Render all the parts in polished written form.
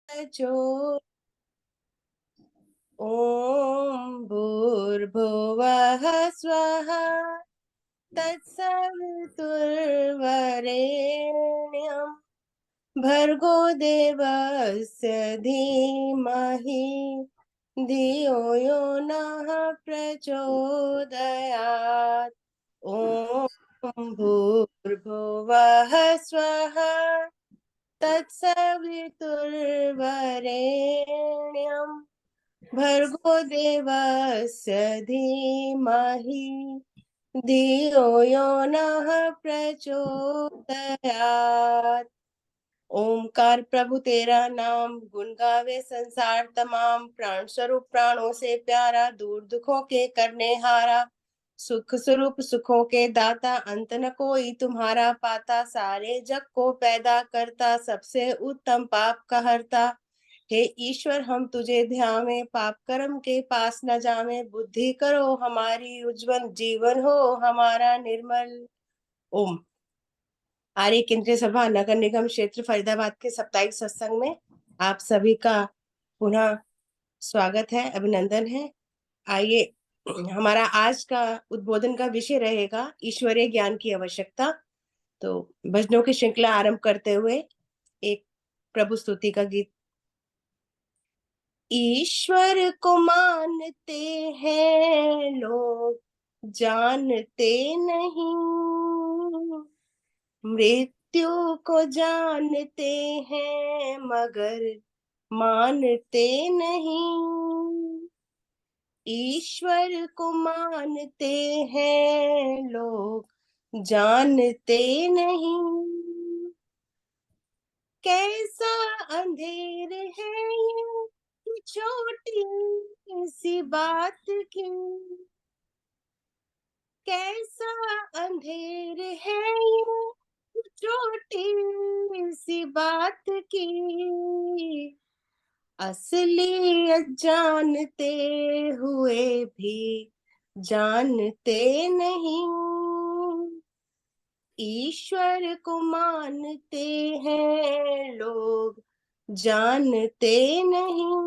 जो ॐ भूर्भुवः स्वः तत्सवितुर्वरेण्यं भर्गो देवस्य धीमहि धियो यो नः प्रचोदयात्। ॐ भूर्भुवः स्वः तत्सवितुर्वरेण्यं भर्गो देवस्य धीमहि धियो यो नः प्रचोदयात्। ओमकार प्रभु तेरा नाम गुण गावे संसार तमाम, प्राण स्वरूप प्राणों से प्यारा, दूर दुखों के करने हारा, सुख स्वरूप सुखों के दाता, अंत न कोई तुम्हारा पाता, सारे जग को पैदा करता, सबसे उत्तम पाप का हरता। हे ईश्वर हम तुझे ध्यावे, पाप कर्म के पास न जावे, बुद्धि करो हमारी उज्जवल, जीवन हो हमारा निर्मल। ओम। आर्य केंद्रीय सभा नगर निगम क्षेत्र फरीदाबाद के साप्ताहिक सत्संग में आप सभी का पुनः स्वागत है, अभिनंदन है। आइए, हमारा आज का उद्बोधन का विषय रहेगा ईश्वरीय ज्ञान की आवश्यकता। तो भजनों की श्रृंखला आरंभ करते हुए एक प्रभु स्तुति का गीत। ईश्वर को मानते हैं लोग, जानते नहीं, मृत्यु को जानते हैं मगर मानते नहीं। ईश्वर को मानते हैं लोग, जानते नहीं। कैसा अंधेर है ये छोटी सी बात की, कैसा अंधेर है ये छोटी सी बात की, असलियत जानते हुए भी जानते नहीं। ईश्वर को मानते हैं लोग, जानते नहीं।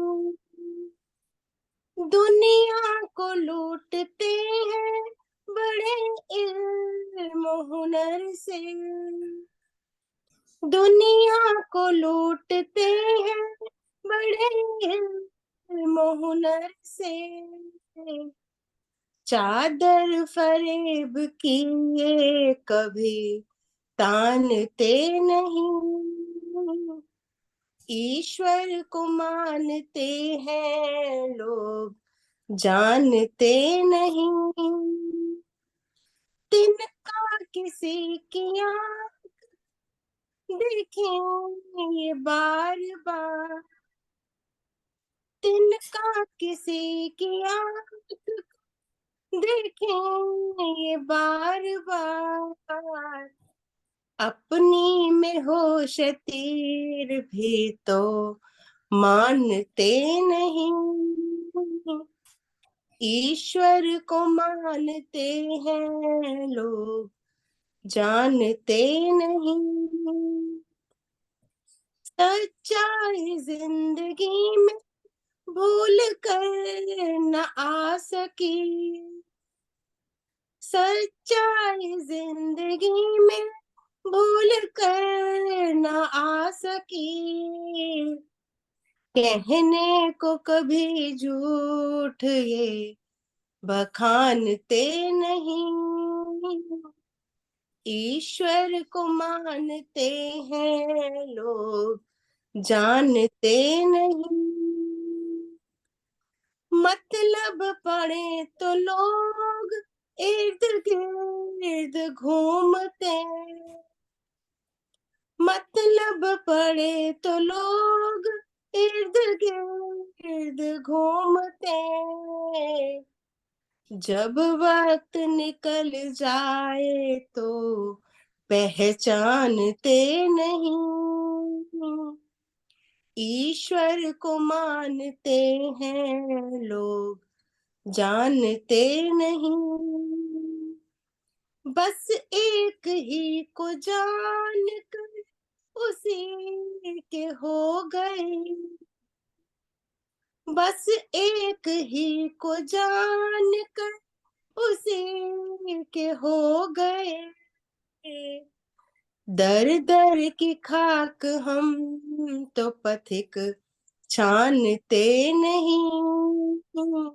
दुनिया को लूटते हैं बड़े इल्म हुनर से, दुनिया को लूटते हैं बड़े इल्म हुनर से, चादर फरेब की ये कभी तानते नहीं। ईश्वर को मानते हैं लोग, जानते नहीं। तिनका किसी की आंख देखें ये बार बार, तिनका किसी की आंख देखें ये बार बार, अपनी में होश तीर भी तो मानते नहीं। ईश्वर को मानते हैं लोग, जानते नहीं। सच्चाई जिंदगी में भूल कर न आ सकी, सच्चाई जिंदगी में भूल कर न आ सकी, कहने को कभी झूठ ये बखानते नहीं। ईश्वर को मानते हैं लोग, जानते नहीं। मतलब पड़े तो लोग इर्द गिर्द घूमते, मतलब पड़े तो लोग इर्द गिर्द घूमते, जब वक्त निकल जाए तो पहचानते नहीं। ईश्वर को मानते हैं लोग, जानते नहीं। बस एक ही को जान कर उसी के हो गए, बस एक ही को जान कर उसी के हो गए, दर दर की खाक हम तो पथिक छानते नहीं,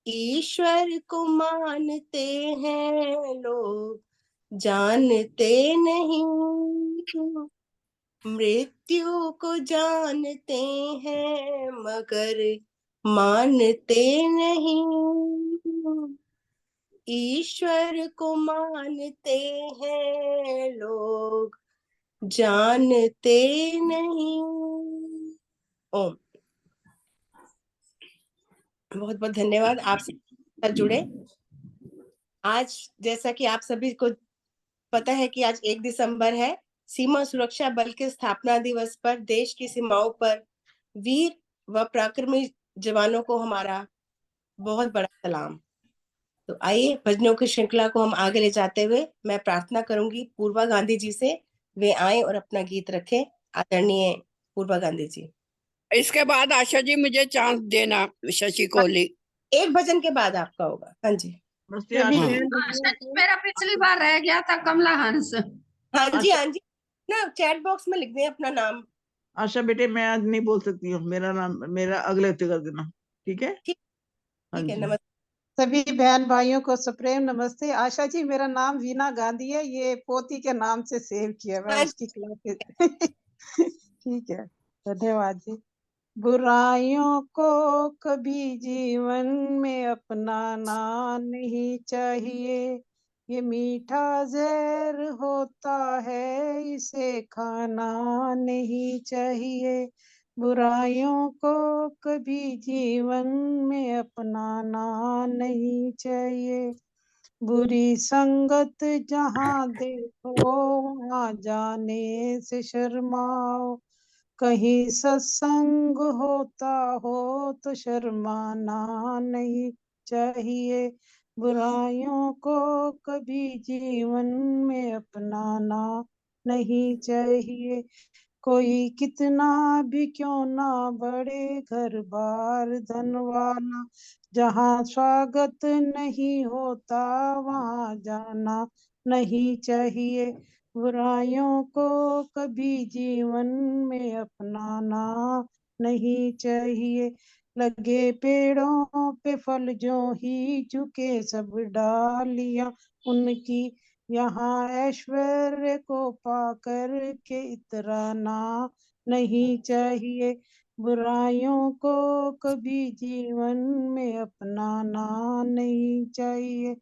ईश्वर को मानते हैं लोग जानते नहीं, मृत्यु को जानते हैं मगर मानते नहीं, ईश्वर को मानते हैं लोग जानते नहीं। ओम। बहुत बहुत धन्यवाद आप सब जुड़े। आज जैसा कि आप सभी को पता है कि आज 1 दिसंबर है, सीमा सुरक्षा बल के स्थापना दिवस पर देश की सीमाओं पर वीर व पराक्रमी जवानों को हमारा बहुत बड़ा सलाम। तो आइए भजनों की श्रृंखला को हम आगे ले जाते हुए मैं प्रार्थना करूंगी पूर्वा गांधी जी से, वे आए और अपना गीत रखें। आदरणीय पूर्वा गांधी जी। इसके बाद आशा जी मुझे चांस देना, शशि कोहली। एक भजन के बाद आपका होगा। हाँ जी। आशा जी मेरा पिछली बार रह गया था, कमला हंस। हाँ जी हाँ जी, ना चैट बॉक्स में लिख दें अपना नाम। आशा बेटे मैं आज नहीं बोल सकती हूँ, मेरा नाम मेरा अगले हफ्ते कर देना, ठीक है? ठीक है। नमस्ते सभी बहन भाइयों को सप्रेम नमस्ते। आशा जी मेरा नाम वीना गांधी है, ये पोती के नाम से सेव किया, मैं उसकी क्लास ठीक है, धन्यवाद जी। बुराइयों को कभी जीवन में अपनाना नहीं चाहिए, ये मीठा जहर होता है, इसे खाना नहीं चाहिए। बुराइयों को कभी जीवन में अपनाना नहीं चाहिए, बुरी संगत जहाँ देखो वहाँ जाने से शर्माओ, कहीं सत्संग होता हो तो शर्माना नहीं चाहिए। बुराइयों को कभी जीवन में अपनाना नहीं चाहिए, कोई कितना भी क्यों ना बड़े घर बार धन वाला, जहाँ स्वागत नहीं होता वहाँ जाना नहीं चाहिए। बुराइयों को कभी जीवन में अपनाना नहीं चाहिए, लगे पेड़ों पे फल जो ही झुके सब डालियां उनकी, यहाँ ऐश्वर्य को पाकर के इतराना नहीं चाहिए। बुराइयों को कभी जीवन में अपनाना नहीं चाहिए,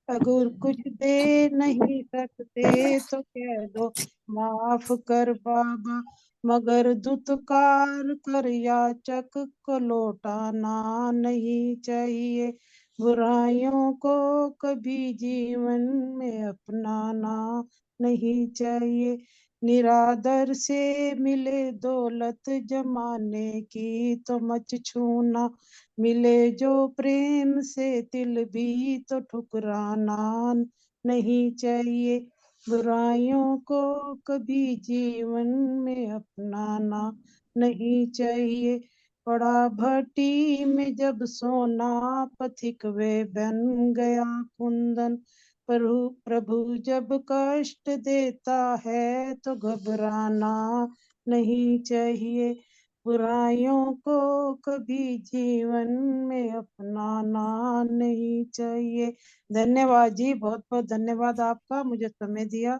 अगर कुछ दे नहीं सकते तो कह दो माफ कर बाबा, मगर दुत्कार कर याचक को लौटाना नहीं चाहिए। बुराइयों को कभी जीवन में अपनाना नहीं चाहिए, निरादर से मिले दौलत जमाने की तो मत छूना, मिले जो प्रेम से तिल भी तो ठुकराना नहीं चाहिए। बुराइयों को कभी जीवन में अपनाना नहीं चाहिए, पड़ा भट्टी में जब सोना पथिक वे बन गया कुंदन, प्रभु जब कष्ट देता है तो घबराना नहीं चाहिए। बुराइयों को कभी जीवन में अपनाना नहीं चाहिए। धन्यवाद जी, बहुत बहुत धन्यवाद आपका, मुझे समय दिया,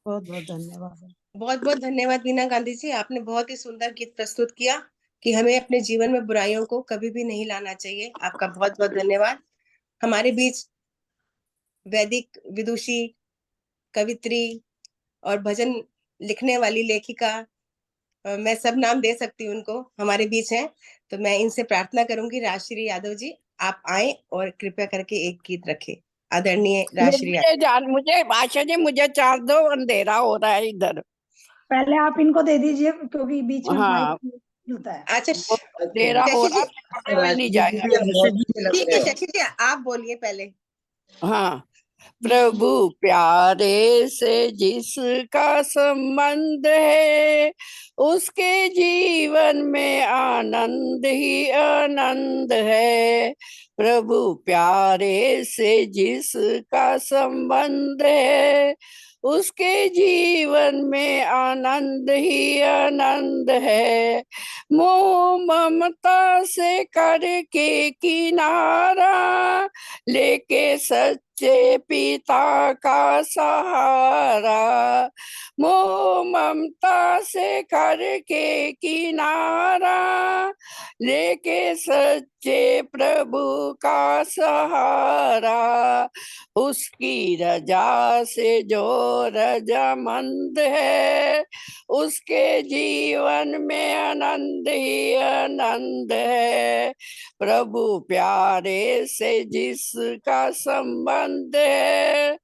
बहुत बहुत धन्यवाद। बहुत बहुत धन्यवाद वीना गांधी जी, आपने बहुत ही सुंदर गीत प्रस्तुत किया कि हमें अपने जीवन में बुराइयों को कभी भी नहीं लाना चाहिए। आपका बहुत बहुत धन्यवाद। हमारे बीच वैदिक विदुषी, कवित्री और भजन लिखने वाली लेखिका, मैं सब नाम दे सकती हूँ उनको, हमारे बीच हैं। तो मैं इनसे प्रार्थना करूंगी, राजश्री यादव जी आप आए और कृपया करके एक गीत रखें। आदरणीय राजश्री यादव। मुझे आशा जी मुझे चांस दो, अंधेरा हो रहा है इधर। पहले आप इनको दे दीजिए क्योंकि बीच में माइक होता है। अच्छा अंधेरा हो रहा है, नहीं जाएगा। ठीक है शशि जी आप बोलिए पहले। हाँ, प्रभु प्यारे से जिसका संबंध है, उसके जीवन में आनंद ही आनंद है। प्रभु प्यारे से जिसका संबंध है, उसके जीवन में आनंद ही आनंद है। मोह ममता से करके किनारा, लेके सच्चे पिता का सहारा। मोह ममता से करके किनारा, लेके सच्चे प्रभु का सहारा। उसकी रजा से जो रजामंद है, उसके जीवन में आनंद ही आनंद है। प्रभु प्यारे से जिसका संबंध है,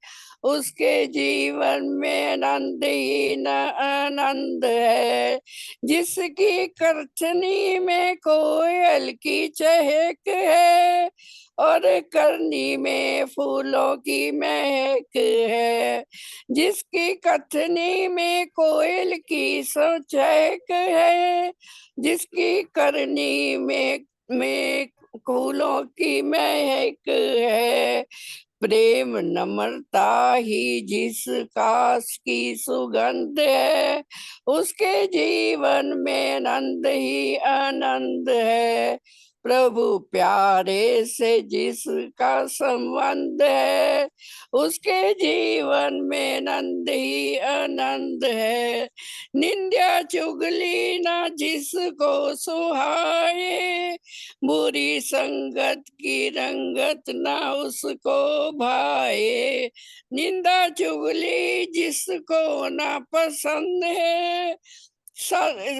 उसके जीवन में आनंद ही न आनंद है। जिसकी करचनी में कोयल की चहक है, और करनी में फूलों की महक है। जिसकी कथनी में कोयल की चहक है, जिसकी करनी में फूलों की महक है। प्रेम नम्रता ही जिसका की सुगंध है, उसके जीवन में आनंद ही आनंद है। प्रभु प्यारे से जिसका संबंध है, उसके जीवन में आनंद ही आनंद है। निंदा चुगली ना जिसको सुहाए, बुरी संगत की रंगत ना उसको भाए। निंदा चुगली जिसको ना पसंद है,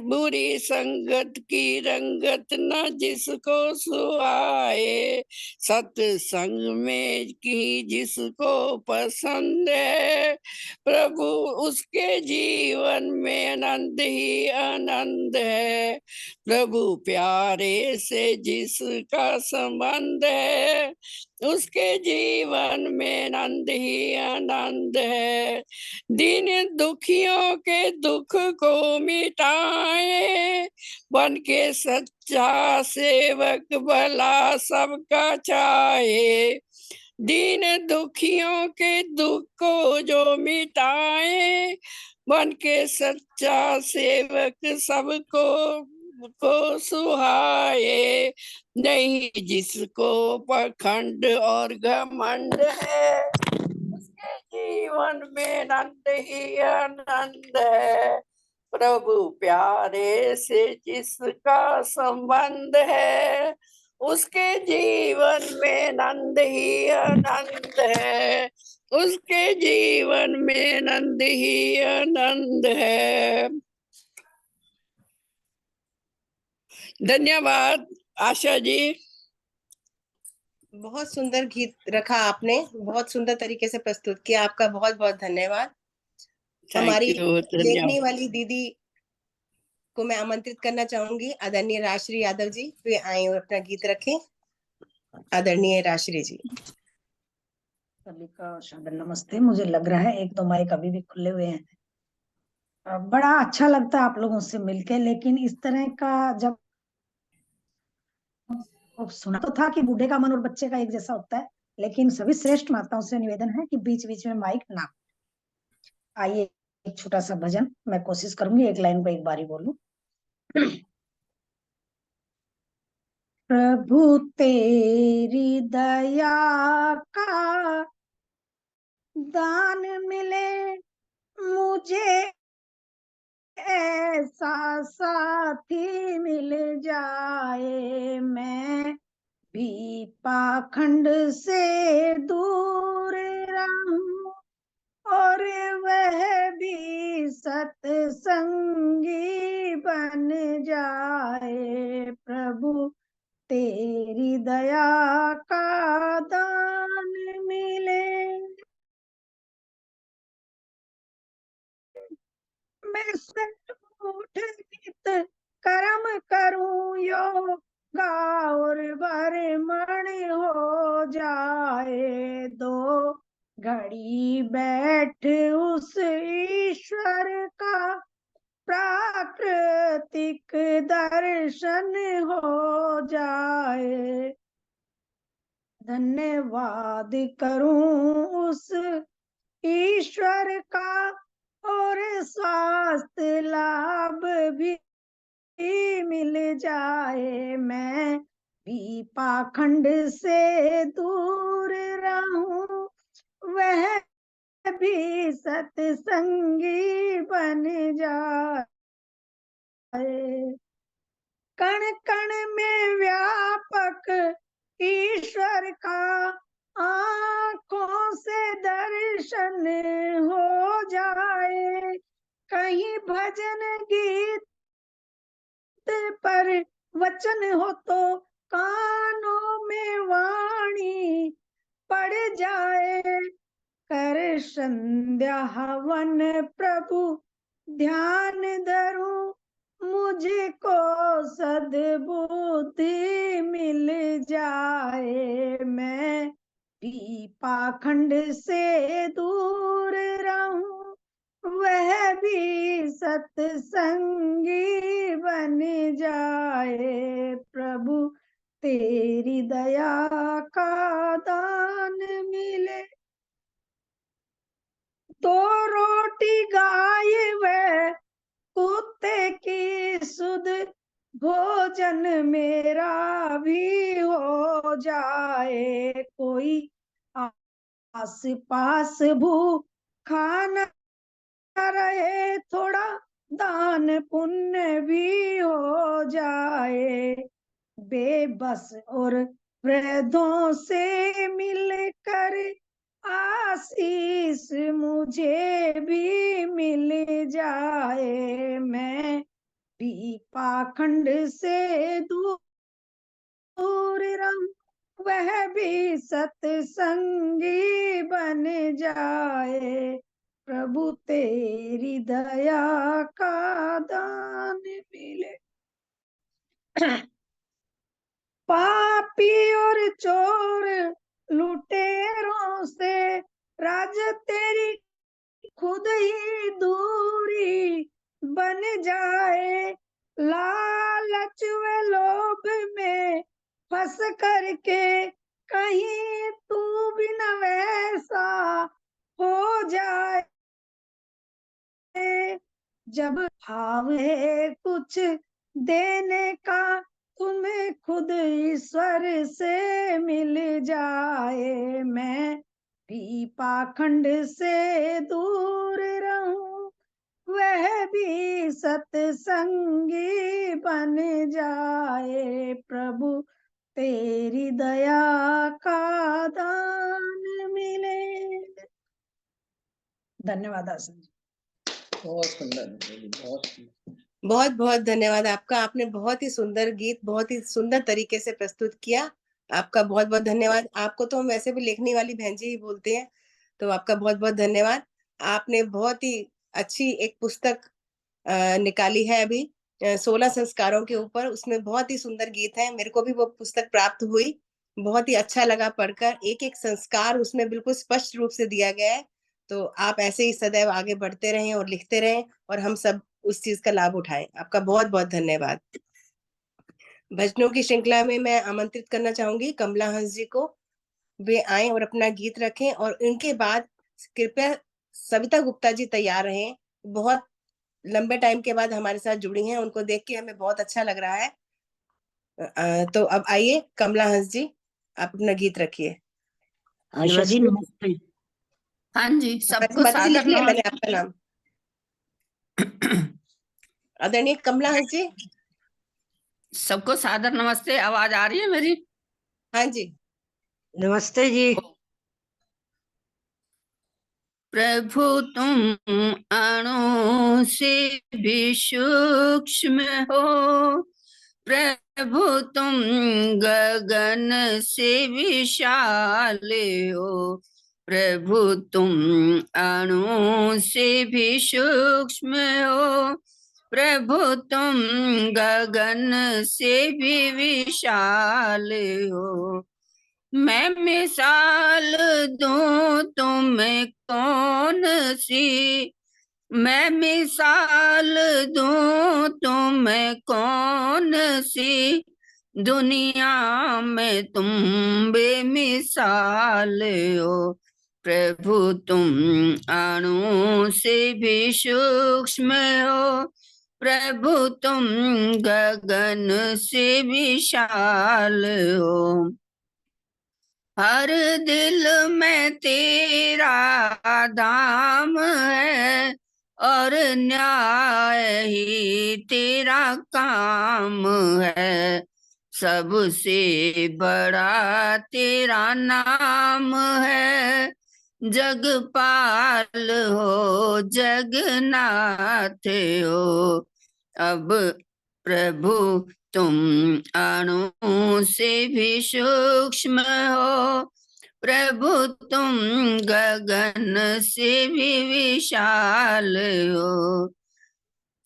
बुरी संगत की रंगत न जिसको सुहाए। सत्संग में की जिसको पसंद है, प्रभु उसके जीवन में आनंद ही आनंद है। प्रभु प्यारे से जिसका संबंध है, उसके जीवन में आनंद ही आनंद है। दीन दुखियों के दुख को मिटाए, बन के सच्चा सेवक भला सबका चाहे। दीन दुखियों के दुख को जो मिटाए, बन के सच्चा सेवक सबको सुहाए। नहीं जिसको पखंड और घमंड है, उसके जीवन में आनंद ही आनंद है। प्रभु प्यारे से जिसका संबंध है, उसके जीवन में आनंद ही आनंद है। उसके जीवन में आनंद ही आनंद है। धन्यवाद आशा जी। बहुत सुंदर गीत रखा आपने, बहुत सुंदर तरीके से प्रस्तुत किया। आपका बहुत बहुत धन्यवाद। हमारी देखने वाली दीदी को मैं आमंत्रित करना चाहूंगी, आदरणीय राजश्री यादव जी, वे आए और अपना गीत रखें। आदरणीय राजश्री जी। सभी का शानदार नमस्ते। मुझे लग रहा है एक दो माइक अभी भी खुले हुए हैं। बड़ा अच्छा लगता है आप लोगों से मिलके, लेकिन इस तरह का जब सुना तो था कि बूढ़े का मन और बच्चे का एक जैसा होता है, लेकिन सभी श्रेष्ठ माताओं से निवेदन है कि बीच बीच में माइक ना। आइए एक छोटा सा भजन, मैं कोशिश करूंगी एक लाइन को एक बारी बोलूं। प्रभु तेरी दया का दान मिले मुझे, ऐसा साथी मिल जाए, मैं भी पाखंड से दूर रहूं और वह भी सत्संगी बन जाए। प्रभु तेरी दया का दान मिले, मैं उठ नित कर्म करूं योगा और भरमण हो जाए। दो घड़ी बैठ उस ईश्वर का प्राकृतिक दर्शन हो जाए। धन्यवाद करूं उस ईश्वर का और स्वास्थ्य लाभ भी मिल जाए। मैं भी पाखंड से दूर रहूं, वह भी सत्संगी बन जाए। कण कण में व्यापक ईश्वर का आंखों से दर्शन हो जाए। कहीं भजन गीत पर वचन हो तो कानों में वाणी पड़ जाए। कर संध्या हवन प्रभु ध्यान धरूं, मुझको सद्बुद्धि मिल जाए। मैं भी पाखंड से दूर रहूं, वह भी सत्संगी बन जाए। प्रभु तेरी दया का दान मिले, दो रोटी गाय व कुत्ते की सुध, भोजन मेरा भी हो जाए। कोई आस पास भूखा न रहे, थोड़ा दान पुण्य भी हो जाए। बेबस और वृद्धों से मिलकर आशीष मुझे भी मिल जाए। मैं भी पाखंड से दूर रहूं, वह भी सत्संगी बन जाए। प्रभु तेरी दया का दान मिले, पापी और चोर लुटेरों से राज तेरी खुद ही दूरी बन जाए। लालच व लोभ में फंस करके कहीं तू भी न वैसा हो जाए। जब भाव है कुछ देने का, तुम्हें खुद ईश्वर से मिल जाए। मैं भी पाखंड से दूर रहूं, वह भी सत्संगी बन जाए। प्रभु तेरी दया का दान मिले। धन्यवाद आसन जी। बहुत सुंदर, बहुत सुंदर। बहुत बहुत धन्यवाद आपका। आपने बहुत ही सुंदर गीत बहुत ही सुंदर तरीके से प्रस्तुत किया। आपका बहुत बहुत धन्यवाद। आपको तो हम वैसे भी लेखनी वाली बहन जी ही बोलते हैं, तो आपका बहुत बहुत धन्यवाद। आपने बहुत ही अच्छी एक पुस्तक निकाली है अभी 16 संस्कारों के ऊपर, उसमें बहुत ही सुंदर गीत है। मेरे को भी वो पुस्तक प्राप्त हुई, बहुत ही अच्छा लगा पढ़कर। एक एक संस्कार उसमें बिल्कुल स्पष्ट रूप से दिया गया है। तो आप ऐसे ही सदैव आगे बढ़ते रहें और लिखते रहें और हम सब उस चीज का लाभ उठाएं। आपका बहुत बहुत धन्यवाद। भजनों की श्रृंखला में मैं आमंत्रित करना चाहूंगी कमला हंस जी को। वे आए और अपना गीत रखें और इनके बाद कृपया सविता गुप्ता जी तैयार रहें। बहुत लंबे टाइम के बाद हमारे साथ जुड़ी हैं, उनको देख के हमें बहुत अच्छा लग रहा है। तो अब आइए कमला हंस जी, आप अपना गीत रखिए। आशा जी नमस्ते। हाँ जी, सबको मत जी लिख सादर लिया मैंने नमस्ते। आपका नाम। आदरणीय कमला हंस जी। सबको सादर नमस्ते। आवाज आ रही है मेरी? हाँ जी नमस्ते जी। प्रभु तुम अणु से भी सूक्ष्म हो, प्रभु तुम गगन से विशाल हो, प्रभु तुम अणु से भी सूक्ष्म हो, प्रभु तुम गगन से भी विशाल हो। मैं मिसाल दूं तुम्हें कौन सी, मैं मिसाल दूं तुम्हें कौन सी, दुनिया में तुम बेमिसाल हो। प्रभु तुम अणु से भी सूक्ष्म हो, प्रभु तुम गगन से विशाल हो। हर दिल में तेरा धाम है, और न्याय ही तेरा काम है। सबसे बड़ा तेरा नाम है, जगपाल हो जगन्नाथ हो। अब प्रभु तुम अणु से भी सूक्ष्म हो, प्रभु तुम गगन से भी विशाल हो।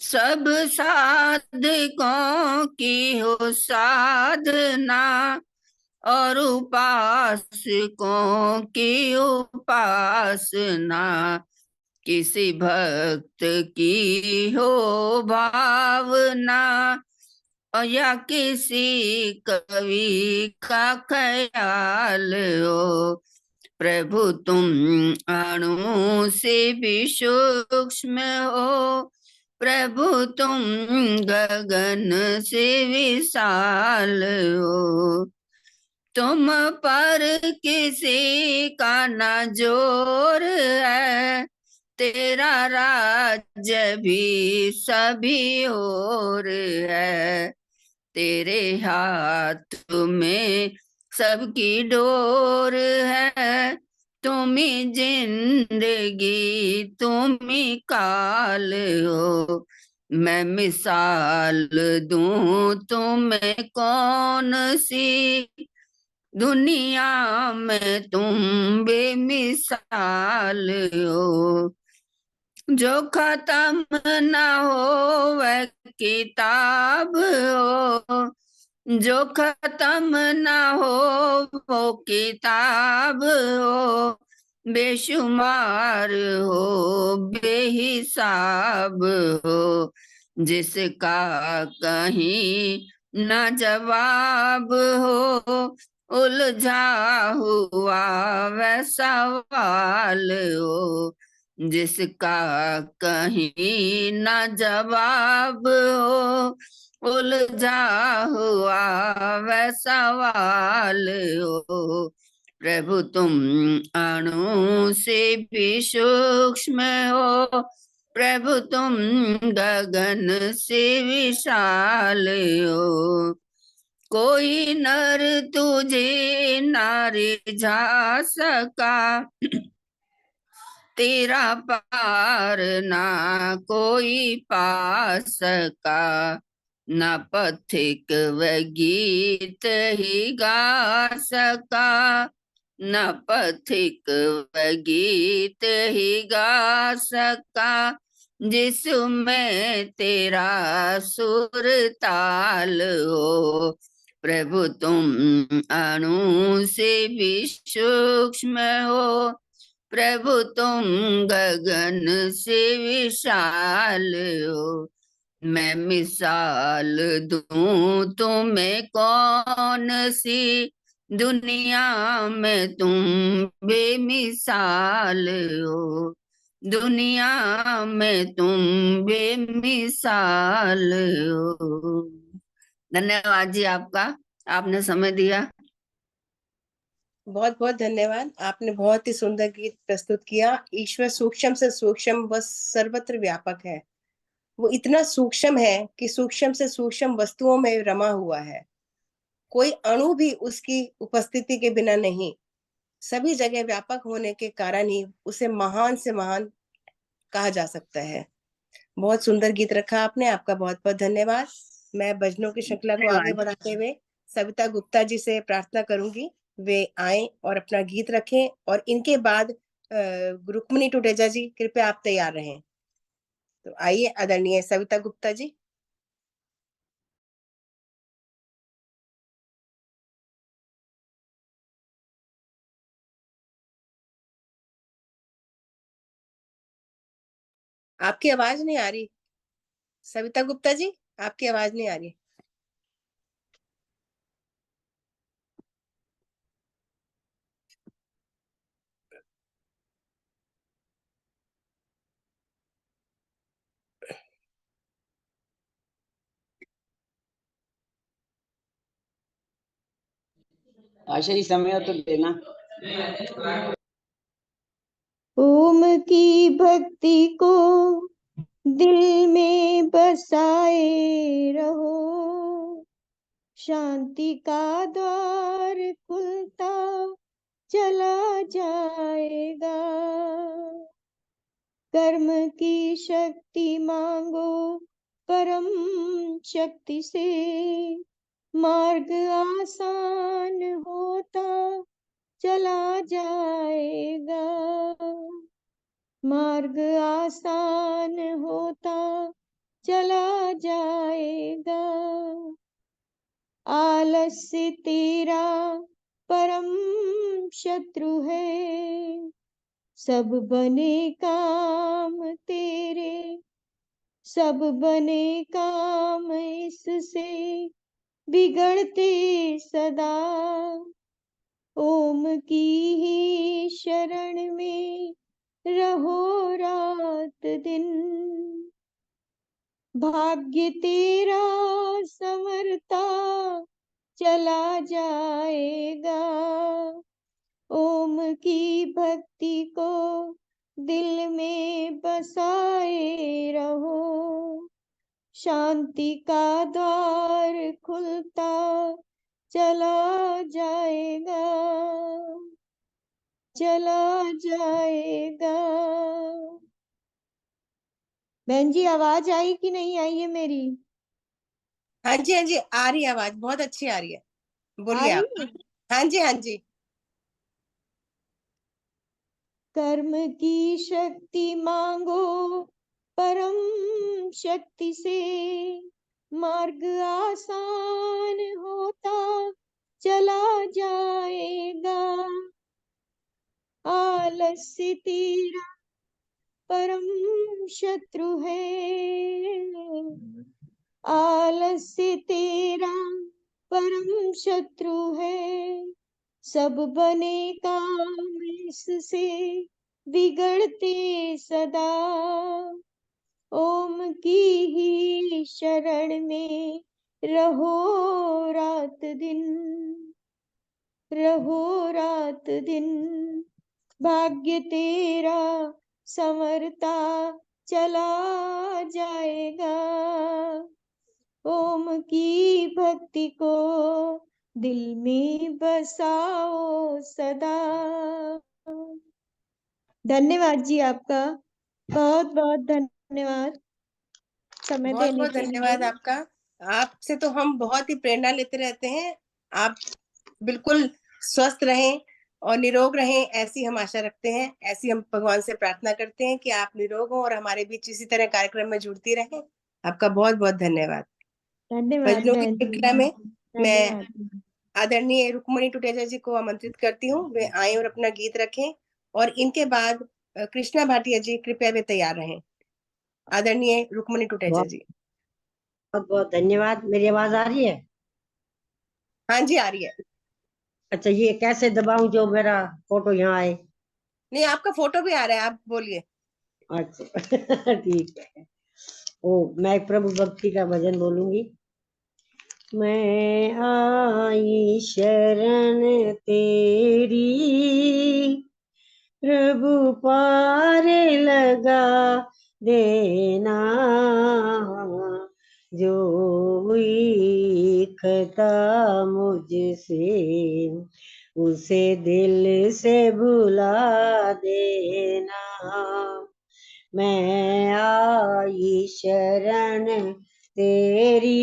सब साधकों की हो साधना, और उपासकों की उपासना। किसी भक्त की हो भावना, और या किसी कवि का ख्याल हो। प्रभु तुम अणु से भी सूक्ष्म हो, प्रभु तुम गगन से विशाल हो। तुम पर किसी का न जोर है, तेरा राज्य भी सभी ओर है। तेरे हाथ में सबकी डोर है, तुम ही जिंदगी तुम ही काल हो। मैं मिसाल दूं तुम्हें कौन सी, दुनिया में तुम बेमिसाल हो। जो खत्म ना हो वह किताब हो, जो खत्म ना हो वो किताब हो। बेशुमार हो बेहिसाब हो, जिसका कहीं न जवाब हो। उलझा हुआ वह सवाल हो, जिसका कहीं न जवाब हो। उलझा हुआ वह सवाल हो। प्रभु तुम अणु से भी सूक्ष्म हो, प्रभु तुम गगन से विशाल हो। कोई नर तुझे ना रिझा सका, तेरा पार ना कोई पा सका। न पथिक व गीत ही गा सका, न पथिक व गीत ही गा सका। जिसमें तेरा सुर ताल हो। प्रभु तुम अणु से भी सूक्ष्म हो, प्रभु तुम गगन से विशाल हो। मैं मिसाल दूं तुम्हें कौन सी, दुनिया में तुम बेमिसाल हो। दुनिया में तुम बेमिसाल हो। धन्यवाद जी आपका, आपने समय दिया। बहुत बहुत धन्यवाद। आपने बहुत ही सुंदर गीत प्रस्तुत किया। ईश्वर सूक्ष्म से सूक्ष्म व सर्वत्र व्यापक है। वो इतना सूक्ष्म है कि सूक्ष्म से सूक्ष्म वस्तुओं में रमा हुआ है। कोई अणु भी उसकी उपस्थिति के बिना नहीं। सभी जगह व्यापक होने के कारण ही उसे महान से महान कहा जा सकता है। बहुत सुंदर गीत रखा आपने, आपका बहुत बहुत धन्यवाद। मैं भजनों की श्रृंखला को आगे बढ़ाते हुए सविता गुप्ता जी से प्रार्थना करूंगी, वे आए और अपना गीत रखें। और इनके बाद रुक्मिणी टुटेजा जी, कृपया आप तैयार रहें। तो आइए आदरणीय सविता गुप्ता जी। आपकी आवाज नहीं आ रही सविता गुप्ता जी, आपकी आवाज नहीं आ रही। आशा जी समय तो देना। ओम की भक्ति को दिल में बसाए रहो, शांति का द्वार खुलता चला जाएगा। कर्म की शक्ति मांगो परम शक्ति से, मार्ग आसान होता चला जाएगा। मार्ग आसान होता चला जाएगा। आलस्य तेरा परम शत्रु है, सब बने काम तेरे, सब बने काम इससे बिगड़ते सदा। ओम की ही शरण में रहो रात दिन, भाग्य तेरा संवरता चला जाएगा। ओम की भक्ति को दिल में बसाए रहो, शांति का द्वार खुलता चला जाएगा, चला जाएगा। बहन जी आवाज आई कि नहीं आई है मेरी? हाँ जी, हाँ जी, आ रही है आवाज, बहुत अच्छी आ रही है, आ बोलिए आप। रही है? हाँ जी, हाँ जी। कर्म की शक्ति मांगो परम शक्ति से, मार्ग आसान होता चला जाएगा। आलस्य तेरा परम शत्रु है, आलस्य तेरा परम शत्रु है, सब बने काम इससे बिगड़ते सदा। ओम की ही शरण में रहो रात दिन, रहो रात दिन, भाग्य तेरा संवरता चला जाएगा। ओम की भक्ति को दिल में बसाओ सदा। धन्यवाद जी आपका, बहुत बहुत धन्यवाद समय बहुत देने बहुत के धन्यवाद लिए। आपका। आपसे तो हम बहुत ही प्रेरणा लेते रहते हैं। आप बिल्कुल स्वस्थ रहें और निरोग रहें, ऐसी हम आशा रखते हैं। ऐसी हम भगवान से प्रार्थना करते हैं कि आप निरोग हो और हमारे बीच इसी तरह कार्यक्रम में जुड़ती रहें। आपका बहुत बहुत धन्यवाद। धन्यवाद भजनों की बहन जी, श्रृंखला में मैं धन्यवाद। आदरणीय रुक्मणी टुटेजा जी को आमंत्रित करती हूँ, वे आए और अपना गीत रखें। और इनके बाद कृष्णा भाटिया जी, कृपया वे तैयार रहें। आदरणीय रुक्मणी टुटेजा जी। बहुत बहुत धन्यवाद। मेरी आवाज आ रही है? हाँ जी, आ रही है। अच्छा, ये कैसे दबाऊं जो मेरा फोटो यहाँ आए? नहीं, आपका फोटो भी आ रहा है, आप बोलिए। अच्छा ठीक है। ओ, मैं एक प्रभु भक्ति का भजन बोलूंगी। मैं आई शरण तेरी, प्रभु पार लगा देना, जो हुई खता मुझसे उसे दिल से भुला देना। मैं आई शरण तेरी,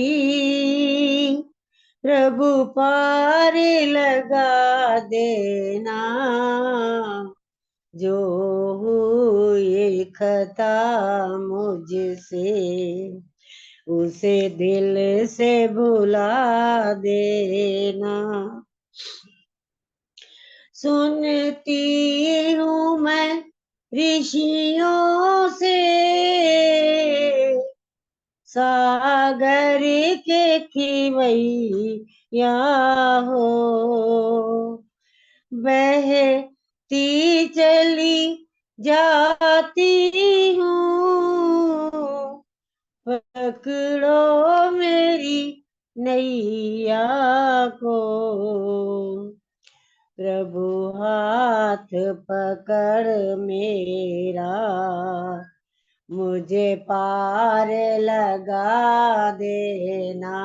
प्रभु पार लगा देना, जो हुई खता मुझसे उसे दिल से भुला देना। सुनती हूँ मैं ऋषियों से सागर के खिवैया हो, बहती चली जाती हूँ, पकड़ो मेरी नैया को। प्रभु हाथ पकड़ मेरा, मुझे पार लगा देना।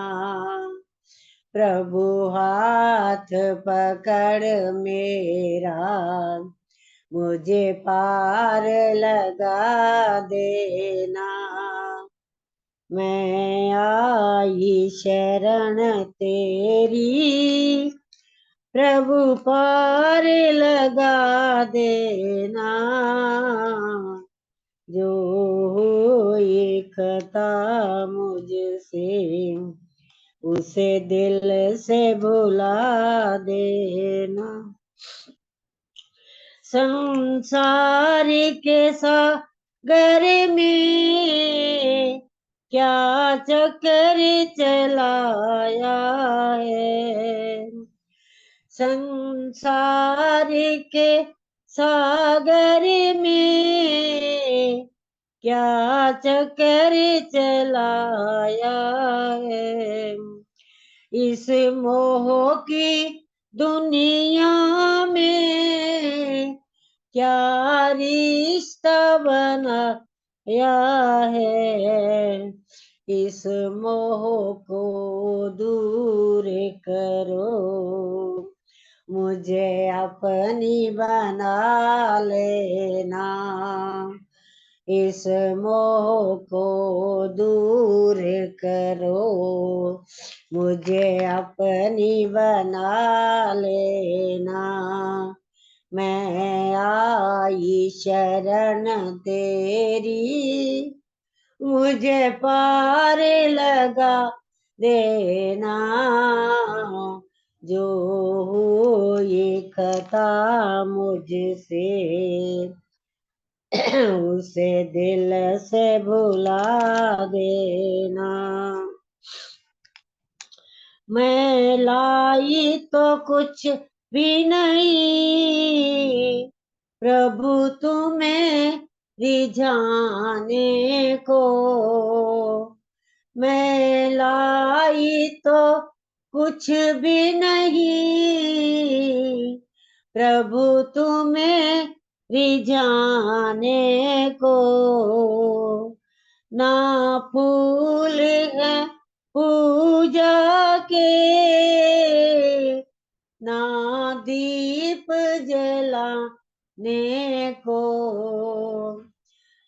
प्रभु हाथ पकड़ मेरा, मुझे पार लगा देना। मैं आई शरण तेरी, प्रभु पार लगा देना। जो ये खता मुझसे, उसे दिल से भुला देना। संसार के सागर में क्या चक्कर चलाया है। संसार के सागर में क्या चक्कर चलाया है। इस मोह की दुनिया में क्या रिश्ता बनाया है। इस मोह को दूर करो, मुझे अपनी बना लेना। इस मोह को दूर करो, मुझे अपनी बना लेना। मैं आई शरण तेरी, मुझे पार लगा देना। जो ये खता मुझसे, उसे दिल से भुला देना। मैं लाई तो कुछ भी नहीं, प्रभु तुम्हें रिझाने को। मैं लाई तो कुछ भी नहीं, प्रभु तुम्हें रिझाने को। ना फूल है पूजा के, ना दीप जलाने को।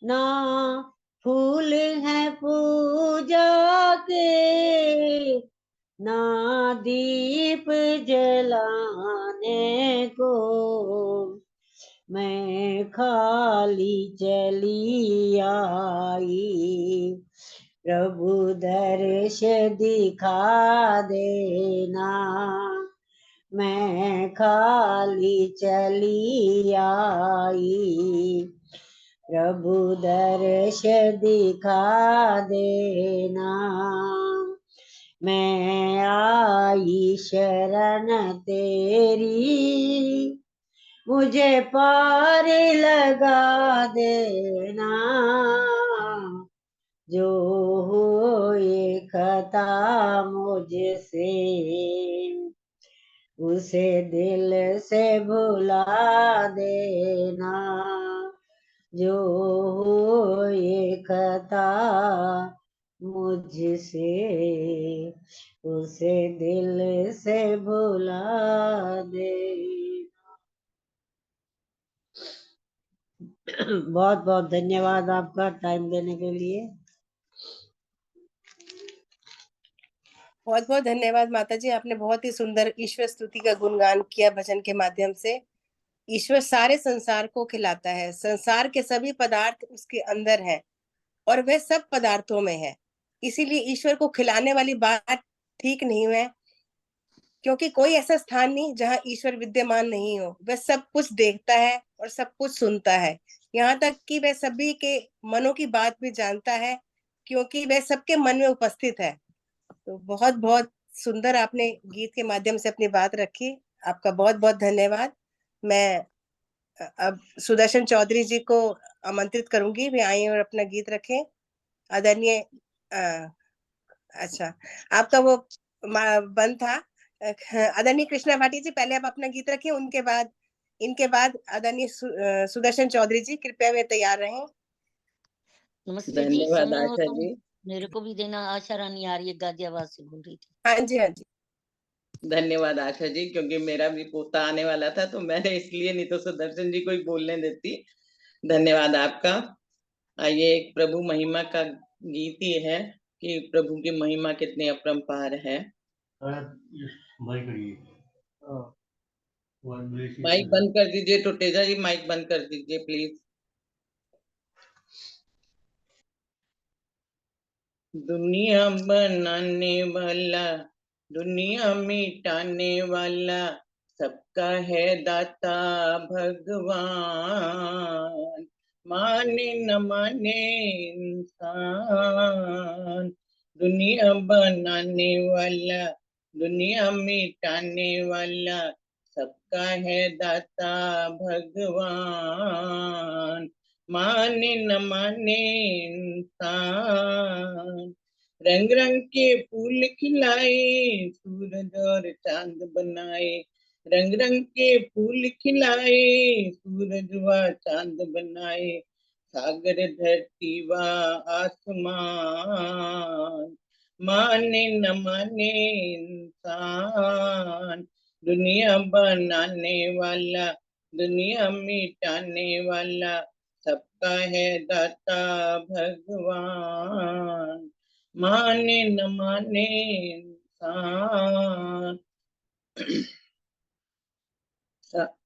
ना फूल है पूजा के, ना दीप जलाने को। मैं खाली चली आई, प्रभु दर्श दिखा देना। मैं खाली चली आई, प्रभु दर्श दिखा देना। मैं आई शरण तेरी, मुझे पार लगा देना। जो हो ये खता मुझसे, उसे दिल से भुला देना। जो हो ये खता मुझसे, उसे दिल से भुला दे। बहुत बहुत धन्यवाद आपका टाइम देने के लिए। बहुत बहुत धन्यवाद माता जी, आपने बहुत ही सुंदर ईश्वर स्तुति का गुणगान किया भजन के माध्यम से। ईश्वर सारे संसार को खिलाता है, संसार के सभी पदार्थ उसके अंदर है और वह सब पदार्थों में है। इसीलिए ईश्वर को खिलाने वाली बात ठीक नहीं है, क्योंकि कोई ऐसा स्थान नहीं जहां ईश्वर विद्यमान नहीं हो। वह सब कुछ देखता है और सब कुछ सुनता है। यहाँ तक कि वह सभी के मनों की बात भी जानता है, क्योंकि वह सबके मन में उपस्थित है। तो बहुत बहुत सुंदर आपने गीत के माध्यम से अपनी बात रखी। आपका बहुत बहुत धन्यवाद। मैं अब सुदर्शन चौधरी जी को आमंत्रित करूंगी, वे आए और अपना गीत रखें। आदरणीय अच्छा, आपका वो बंद था। आदरणीय कृष्णा भाटी जी, पहले आप अपना गीत रखें, इनके बाद आदरणीय सुदर्शन चौधरी जी, कृपया वे तैयार रहें। नमस्ते जी, धन्यवाद समय हो आशा तो जी। मेरे को भी देना। आशा रानी आ रही है, गाजियाबाद से बोल रही थी। हाँ जी, हाँ जी। धन्यवाद आशा जी, क्योंकि मेरा भी पोता आने वाला था तो मैंने इसलिए, नहीं तो सुदर्शन जी को ही बोलने देती। धन्यवाद आपका। आइए, एक प्रभु महिमा का गीत ही है कि प्रभु की महिमा कितनी अपरंपार है। माइक बंद कर दीजिए टोटेजा जी, माइक बंद कर दीजिए प्लीज। दुनिया बनाने वाला, दुनिया मिटाने वाला, सबका है दाता भगवान। माने न माने इंसान, दुनिया बनाने वाला, दुनिया मिटाने वाला, सबका है दाता भगवान। माने न माने इंसान, रंग रंग के फूल खिलाए, सूरज और चांद बनाए। रंग रंग के फूल खिलाए, सूरज व चांद बनाए। सागर धरती व आसमान, माने न माने इंसान, दुनिया बनाने वाला, दुनिया मिटाने वाला, सबका है दाता भगवान। माने न माने इंसान,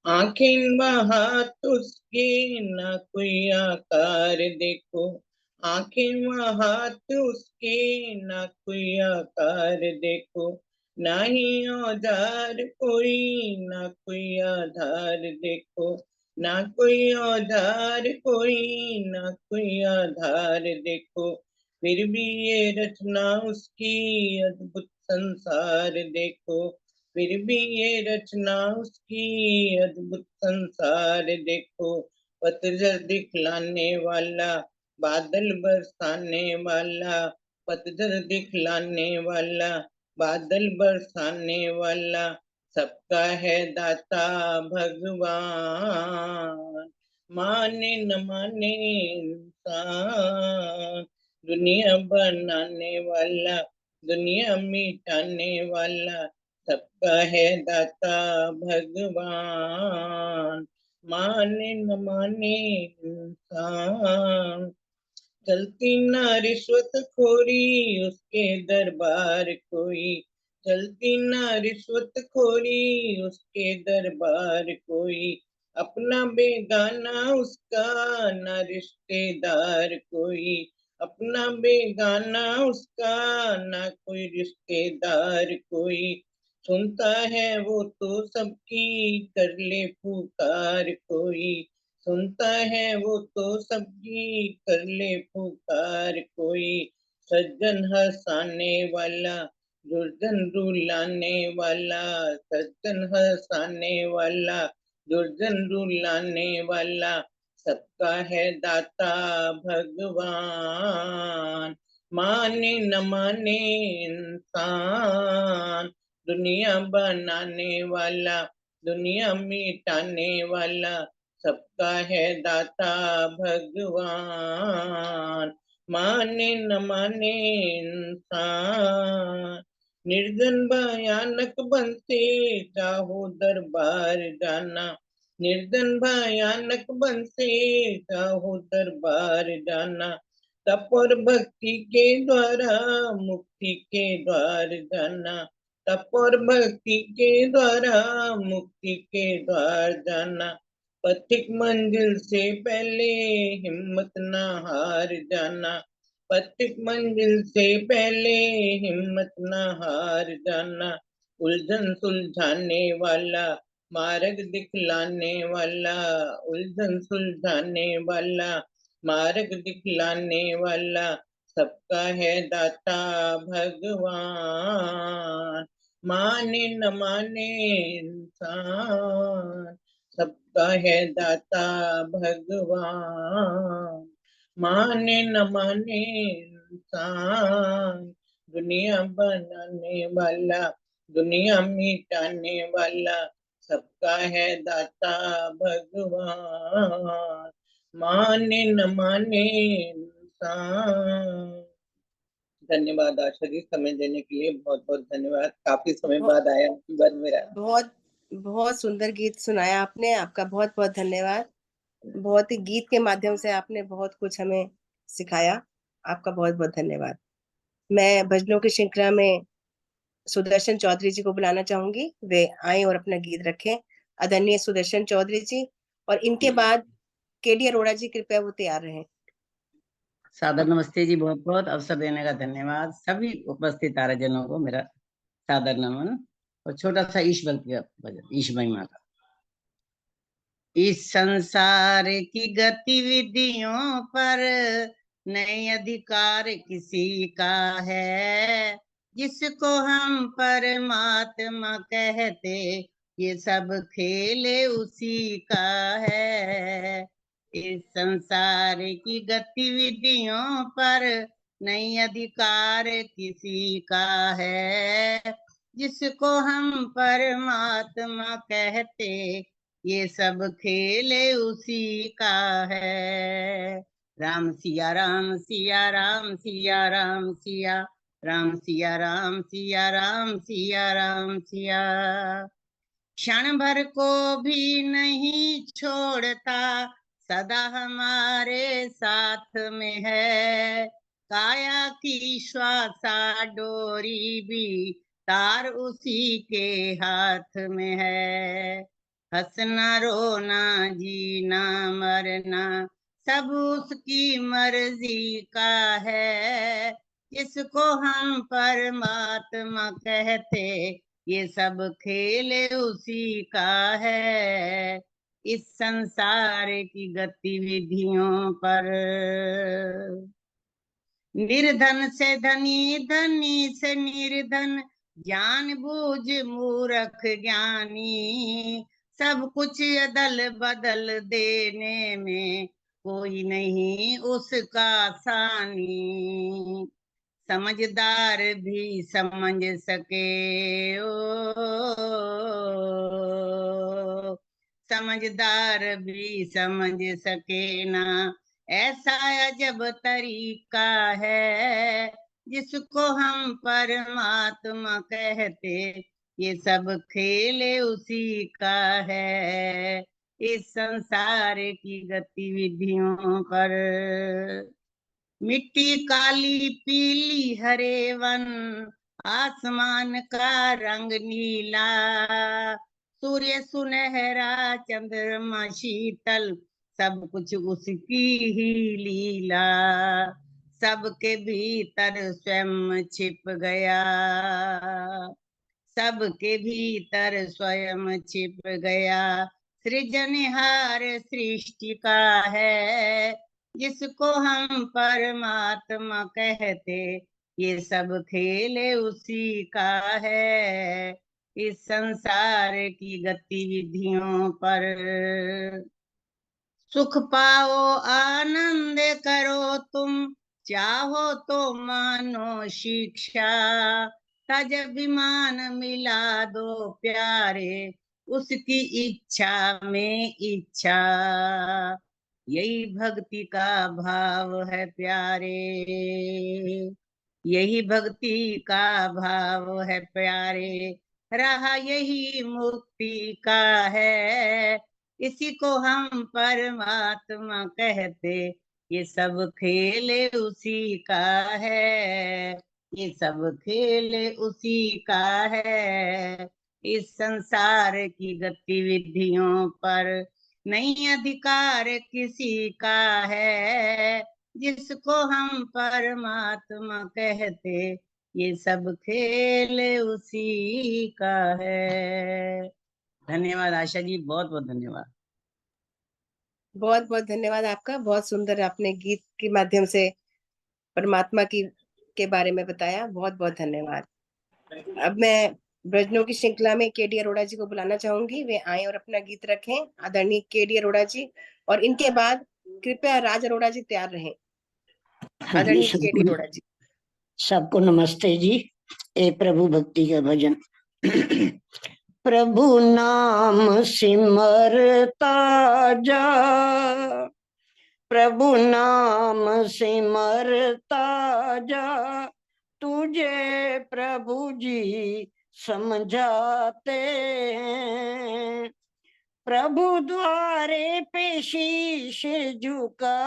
आंखें व हाथ उसके न कोई आकार देखो। आंखें व हाथ उसके न कोई आकार देखो। ना ही औजार कोई, ना कोई आधार देखो। ना कोई औजार कोई, ना कोई आधार देखो। फिर भी ये रचना उसकी अद्भुत संसार देखो। फिर भी ये रचना उसकी अद्भुत संसार देखो। पतझड़ दिखलाने वाला, बादल बरसाने वाला, पतझड़ दिखलाने वाला, बादल बरसाने वाला, सबका है दाता भगवान। माने न माने इंसान, दुनिया बनाने वाला, दुनिया मिटाने वाला, सबका है दाता भगवान। माने न माने इंसान, चलती ना रिश्वत खोरी उसके दरबार कोई। चलती ना रिश्वत खोरी उसके दरबार कोई। अपना बेगाना उसका ना रिश्तेदार कोई। अपना बेगाना उसका ना कोई रिश्तेदार कोई। सुनता है वो तो सबकी, कर ले पुकार कोई। सुनता है वो तो सबकी, कर ले पुकार कोई। सज्जन हंसाने वाला, दुर्जन रुलाने वाला, सज्जन हंसाने वाला, दुर्जन रुलाने वाला, सबका है दाता भगवान। माने न माने इंसान, दुनिया बनाने वाला, दुनिया मिटाने वाला, सबका है दाता भगवान। माने न माने इंसान, निर्जन भयानक बनते चाहो दरबार जाना। निर्जन भयानक बनते चाहो दरबार जाना। तप और भक्ति के द्वारा मुक्ति के द्वार जाना। तप और भक्ति के द्वारा मुक्ति के द्वार जाना। पथिक मंजिल से पहले हिम्मत ना हार जाना। पथिक मंजिल से पहले हिम्मत ना हार जाना। उलझन सुलझाने वाला, मार्ग दिखलाने वाला, उलझन सुलझाने वाला, मार्ग दिखलाने वाला, सबका है दाता भगवान। माने न माने इंसान, सबका है दाता भगवान। माने न माने इंसान, दुनिया बनाने वाला, दुनिया मिटाने वाला, सबका है दाता भगवान। माने न माने इंसान। धन्यवाद आशा जी, समय देने के लिए बहुत बहुत धन्यवाद। काफी समय बहुत बाद आया नंबर मेरा। बहुत बहुत सुंदर गीत सुनाया आपने, आपका बहुत बहुत धन्यवाद। बहुत ही गीत के माध्यम से आपने बहुत कुछ हमें सिखाया, आपका बहुत बहुत धन्यवाद। मैं भजनों की श्रृंखला में सुदर्शन चौधरी जी को बुलाना चाहूंगी, वे आए और अपना गीत रखें। आदरणीय सुदर्शन चौधरी जी, और इनके बाद केडी अरोड़ा जी, कृपया वो तैयार रहें। सादर नमस्ते जी, बहुत बहुत अवसर देने का धन्यवाद। सभी उपस्थित आर्यजनों को मेरा सादर नमन। और छोटा सा ईश भक्ति का भजन, ईश महिमा का। इस संसार की गतिविधियों पर नए अधिकार किसी का है, जिसको हम परमात्मा कहते, ये सब खेल उसी का है। इस संसार की गतिविधियों पर नई अधिकार किसी का है, जिसको हम परमात्मा कहते, ये सब खेल उसी का है। राम सिया राम सिया राम सिया राम सिया राम सिया राम सिया राम सिया राम सिया। क्षण भर को भी नहीं छोड़ता, सदा हमारे साथ में है। काया की श्वासा डोरी भी तार उसी के हाथ में है। हंसना रोना जीना मरना सब उसकी मर्जी का है, जिसको हम परमात्मा कहते, ये सब खेल उसी का है। इस संसार की गतिविधियों पर निर्धन से धनी, धनी से निर्धन, जानबूझ मूर्ख ज्ञानी, सब कुछ अदल बदल देने में कोई नहीं उसका सानी। समझदार भी समझ सके समझदार भी समझ सके ना, ऐसा अजब तरीका है, जिसको हम परमात्मा कहते, ये सब खेल उसी का है। इस संसार की गतिविधियों पर मिट्टी काली पीली हरे वन, आसमान का रंग नीला, सूर्य सुनहरा चंद्रमा शीतल, सब कुछ उसकी ही लीला। सबके भीतर स्वयं छिप गया, सबके भीतर स्वयं छिप गया, सृजनहार सृष्टि का है, जिसको हम परमात्मा कहते, ये सब खेल उसी का है। इस संसार की गतिविधियों पर सुख पाओ आनंद करो तुम, चाहो तो मानो शिक्षा, तज अभिमान मिला दो प्यारे, उसकी इच्छा में इच्छा। यही भक्ति का भाव है प्यारे, यही भक्ति का भाव है प्यारे, रहा यही मुक्ति का है, इसी को हम परमात्मा कहते, ये सब खेल उसी का है, ये सब खेल उसी का है। इस संसार की गतिविधियों पर नहीं अधिकार किसी का है, जिसको हम परमात्मा कहते, ये सब खेल उसी का है। धन्यवाद आशा जी, बहुत बहुत धन्यवाद। बहुत बहुत धन्यवाद आपका। बहुत सुंदर आपने गीत के माध्यम से परमात्मा की के बारे में बताया। बहुत बहुत धन्यवाद। अब मैं भजनों की श्रृंखला में केडी अरोड़ा जी को बुलाना चाहूंगी। वे आए और अपना गीत रखें। आदरणीय केडी अरोड़ा जी, और इनके बाद कृपया राज अरोड़ा जी तैयार रहें। हाँ जी, आदरणीय केडी अरोड़ा जी। सबको नमस्ते जी। ए प्रभु भक्ति का भजन। प्रभु नाम सिमरता जा, प्रभु नाम सिमरता जा, तुझे प्रभु जी समझाते हैं। प्रभु द्वारे पे शीश झुका,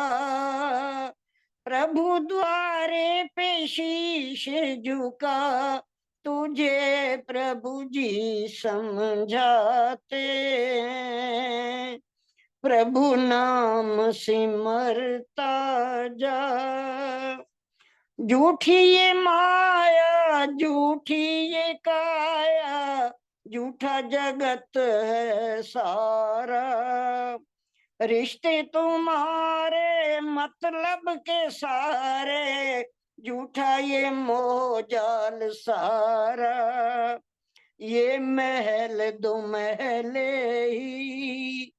प्रभु द्वारे पे शीश झुका, तुझे प्रभु जी समझाते हैं। प्रभु नाम सिमरता जा, झूठी ये माया झूठी ये काया, झूठा जगत है सारा, रिश्ते तुम्हारे मतलब के सारे, झूठा ये मोहजाल सारा। ये महल दो महले ही,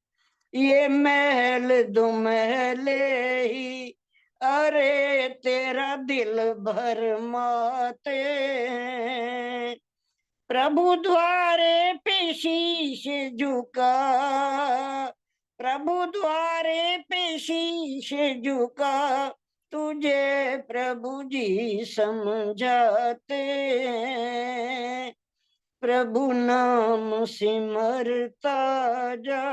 ये महल दो महले ही, अरे तेरा दिल भर माते हैं। प्रभु द्वारे पे शीश झुका, प्रभु द्वारे पे शीश झुका, तुझे प्रभु जी समझाते हैं। प्रभु नाम सिमरता जा,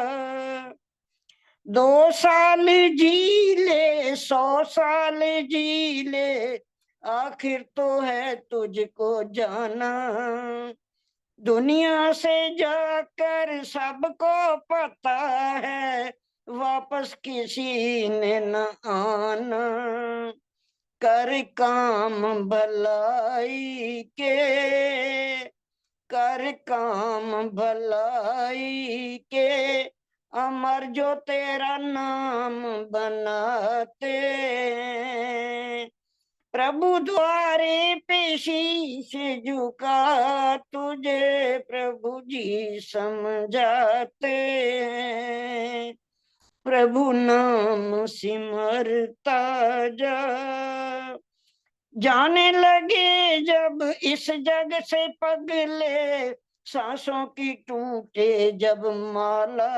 2 साल जी ले 100 साल जी ले, आखिर तो है तुझको जाना। दुनिया से जाकर सबको पता है, वापस किसी ने न आना। कर काम भलाई के, कर काम भलाई के, अमर जो तेरा नाम बनाते। प्रभु द्वारे पे शीश झुका, तुझे प्रभु जी समझाते हैं। प्रभु नाम सिमरता जा, जाने लगे जब इस जग से पगले, सांसों की टूटे जब माला,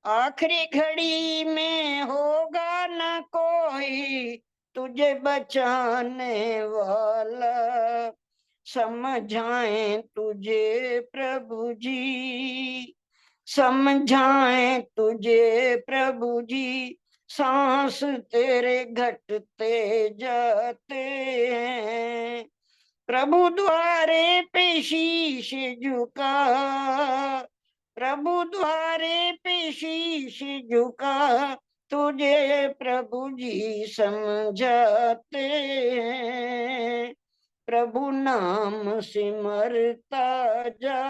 आखिरी घड़ी में होगा न कोई तुझे बचाने वाला। समझाएं तुझे प्रभु जी, समझाएं तुझे प्रभु जी, सांस तेरे घटते जाते हैं। प्रभु द्वारे पे शीश झुका, प्रभु द्वारे पे शीश झुका, तुझे प्रभु जी समझाते हैं। प्रभु नाम सिमरता जा,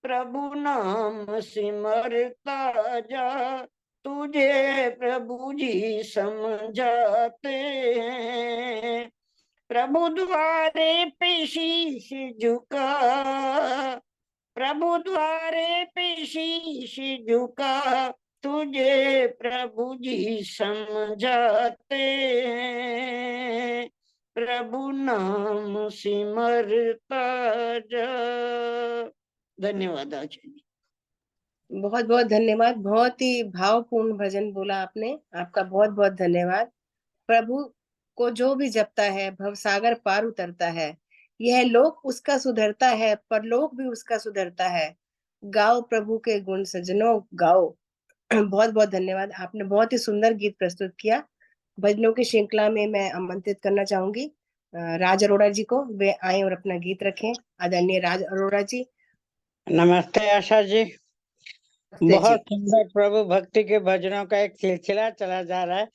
प्रभु नाम सिमरता जा, तुझे प्रभु जी समझाते हैं। प्रभु द्वारे पे शीश झुका, प्रभु द्वारे पे शीश झुका, तुझे प्रभु जी समझाते हैं। प्रभु नाम सिमरता जा। धन्यवाद आचार्य जी। बहुत बहुत धन्यवाद। बहुत ही भावपूर्ण भजन बोला आपने। आपका बहुत बहुत धन्यवाद। प्रभु को जो भी जपता है भवसागर पार उतरता है, यह लोक उसका सुधरता है, परलोक भी उसका सुधरता है। गाओ प्रभु के गुण सजनों गाओ। बहुत बहुत धन्यवाद। आपने बहुत ही सुंदर गीत प्रस्तुत किया। भजनों की श्रृंखला में मैं आमंत्रित करना चाहूंगी राज अरोड़ा जी को। वे आए और अपना गीत रखें। आदरणीय राज अरोड़ा जी। नमस्ते आशा जी। नमस्ते बहुत जी। सुंदर प्रभु भक्ति के भजनों का एक सिलसिला चला जा रहा है।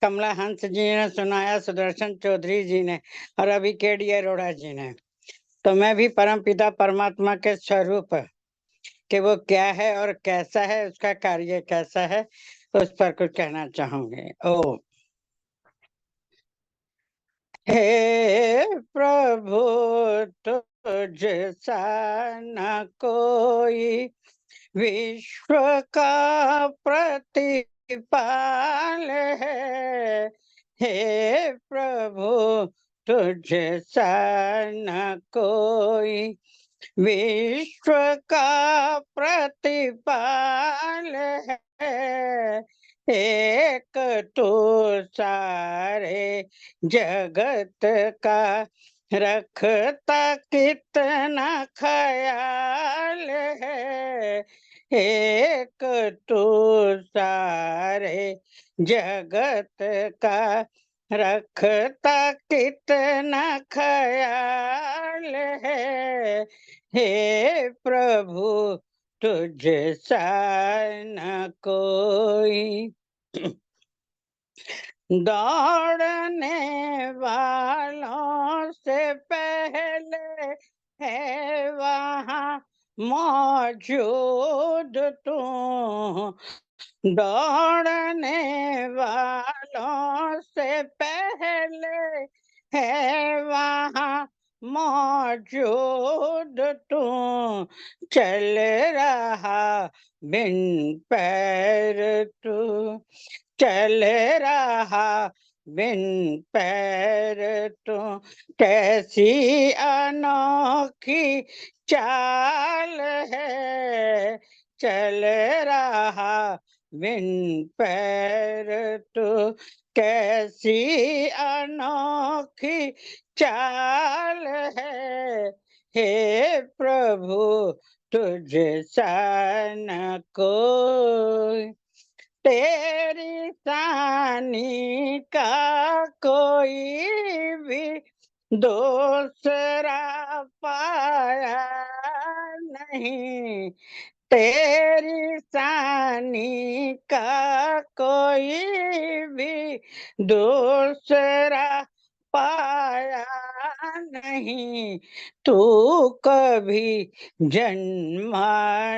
कमला हंस जी ने सुनाया, सुदर्शन चौधरी जी ने, और अभी केडी अरोड़ा जी ने। तो मैं भी परमपिता परमात्मा के स्वरूप कि वो क्या है और कैसा है, उसका कार्य कैसा है, उस पर कुछ कहना चाहूंगी। ओ हे प्रभु तुझ सा न कोई विश्व का प्रतिपाल है। हे प्रभु तुझ सा न कोई विश्व का प्रतिपाल है। एक तू सारे जगत का रखता कितना ख्याल है। एक तू सारे जगत का रखता कितना ख्याल है। हे प्रभु तुझ सा न कोई दौड़ने वालों से पहले है वहाँ मौजूद तू। दौड़ने वालों से पहले है वहाँ मौजूद तू। चल रहा बिन पैर तू, चल रहा बिन पैर तू। कैसी अनोखी चाल है, चल रहा बिन पैर तू। कैसी अनोखी चाल है। हे प्रभु तुझ सा न कोई, तेरी सानी का कोई भी दूसरा पाया नहीं। तेरी सानी का कोई भी दूसरा पाया नहीं। तू कभी जन्मा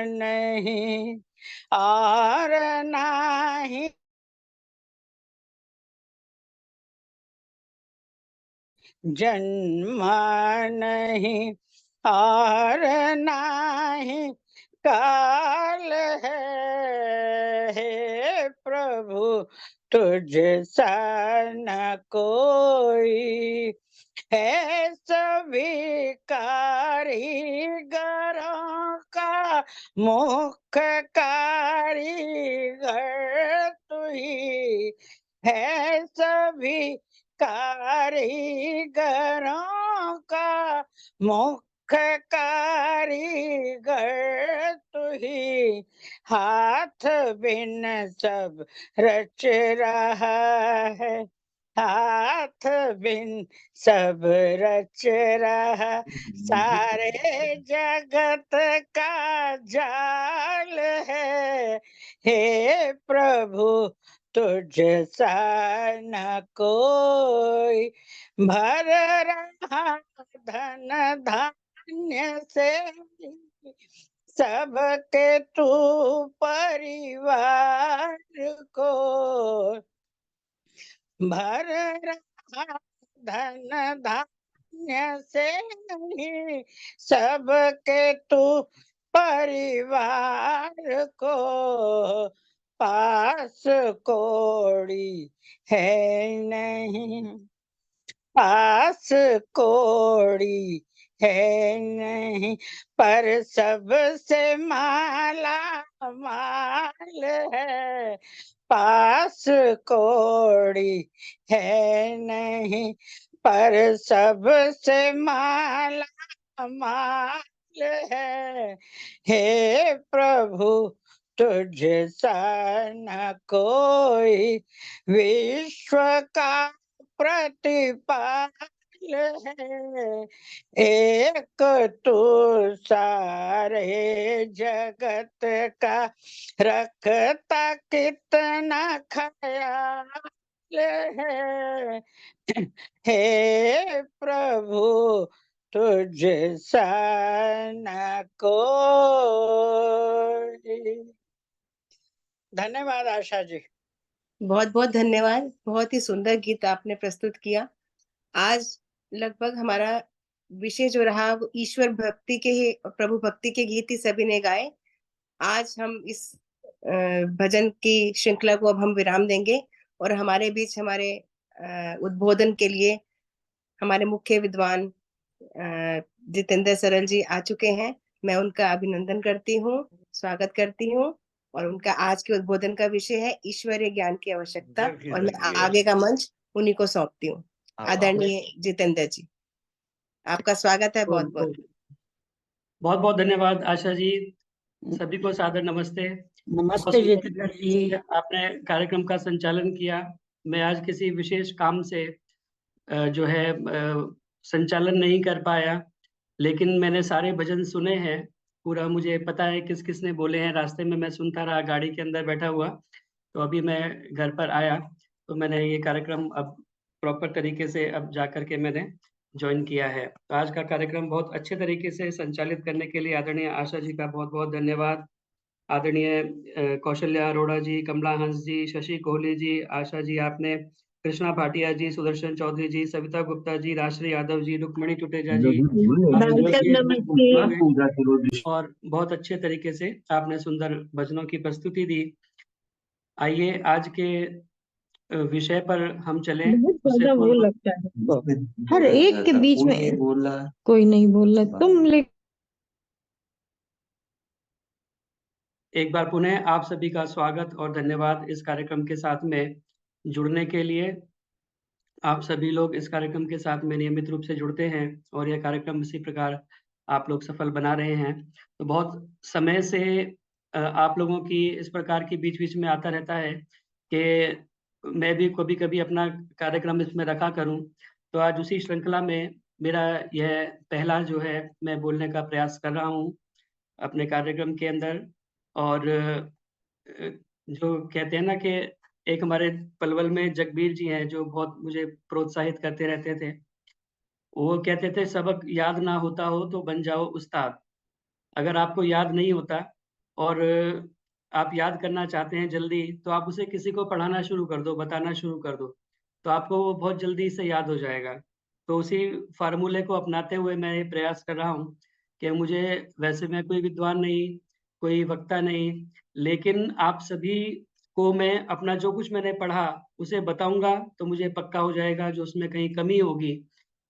नहीं और नाही जन्मा नहीं और नाही काल है। हे प्रभु तुझ सा न कोई है। सभी कारीगरों का मुख्य कारीगर तू ही है। सभी कारीगरों का मुख्य कारीगर तू ही। हाथ बिन सब रच रहा है, हाथ बिन सब रच रहा। सारे जगत का जाल है। हे प्रभु तुझ सा न कोई भर रहा धन धान्य से सबके तू परिवार को भर रहा धन धान्य से ही सबके तू परिवार को। पास कोड़ी है नहीं, पास कोड़ी है नहीं, पर सबसे माला माल है। पास कोड़ी है नहीं, पर सबसे माला माल है। हे प्रभु तुझ सा न कोई विश्व का प्रतिपाल है। एक तू सारे जगत का रखता कितना ख्याल है। हे प्रभु तुझसा न कोई। धन्यवाद आशा जी। बहुत बहुत धन्यवाद। बहुत ही सुंदर गीत आपने प्रस्तुत किया। आज लगभग हमारा विषय जो रहा वो ईश्वर भक्ति के ही, प्रभु भक्ति के गीत ही सभी ने गाए। आज हम इस भजन की श्रृंखला को अब हम विराम देंगे और हमारे बीच हमारे उद्बोधन के लिए हमारे मुख्य विद्वान जितेंद्र सरल जी आ चुके हैं। मैं उनका अभिनंदन करती हूँ, स्वागत करती हूँ। और उनका आज के उद्बोधन का विषय है ईश्वरीय ज्ञान की आवश्यकता, और मैं आगे का मंच उन्हीं को सौंपती हूँ। आदरणीय जितेंद्र जी, आपका स्वागत है। बहुत बहुत बहुत बहुत धन्यवाद आशा जी। सभी को सादर नमस्ते। नमस्ते जितेंद्र जी। आपने कार्यक्रम का संचालन किया। मैं आज किसी विशेष काम से जो है संचालन नहीं कर पाया, लेकिन मैंने सारे भजन सुने हैं। पूरा मुझे पता है किस किस ने बोले हैं। रास्ते में मैं सुनता रहा गाड़ी के अंदर बैठा हुआ। तो अभी मैं घर पर आया तो मैंने ये कार्यक्रम अब प्रॉपर तरीके से अब जाकर के मैंने ज्वाइन किया है। तो आज का कार्यक्रम बहुत अच्छे तरीके से संचालित करने के लिए आदरणीय आशा जी का बहुत बहुत धन्यवाद। आदरणीय कौशल्या अरोड़ा जी, कमला हंस जी, शशि कोहली जी, आशा जी, आपने कृष्णा भाटिया जी, सुदर्शन चौधरी जी, सविता गुप्ता जी, राजश्री यादव जी, रुक्मणी टुटेजा जी, और बहुत अच्छे तरीके से आपने सुंदर भजनों की प्रस्तुति दी। आइए आज के विषय पर हम चले। वो लगता है हर एक के बीच में कोई नहीं बोल रहा, तुम ले। एक बार पुनः आप सभी का स्वागत और धन्यवाद इस कार्यक्रम के साथ में जुड़ने के लिए। आप सभी लोग इस कार्यक्रम के साथ में नियमित रूप से जुड़ते हैं और यह कार्यक्रम इसी प्रकार आप लोग सफल बना रहे हैं। तो बहुत समय से आप लोगों की इस प्रकार की बीच बीच में आता रहता है कि मैं भी कभी कभी अपना कार्यक्रम इसमें रखा करूं। तो आज उसी श्रृंखला में मेरा यह पहला जो है मैं बोलने का प्रयास कर रहा हूं अपने कार्यक्रम के अंदर। और जो कहते हैं ना कि एक हमारे पलवल में जगबीर जी हैं जो बहुत मुझे प्रोत्साहित करते रहते थे। वो कहते थे सबक याद ना होता हो तो बन जाओ उस्ताद। अगर आपको याद नहीं होता और आप याद करना चाहते हैं जल्दी, तो आप उसे किसी को पढ़ाना शुरू कर दो, बताना शुरू कर दो, तो आपको वो बहुत जल्दी से याद हो जाएगा। तो उसी फार्मूले को अपनाते हुए मैं ये प्रयास कर रहा हूँ कि मुझे, वैसे मैं कोई विद्वान नहीं, कोई वक्ता नहीं, लेकिन आप सभी को मैं अपना जो कुछ मैंने पढ़ा उसे बताऊंगा तो मुझे पक्का हो जाएगा जो उसमें कहीं कमी होगी,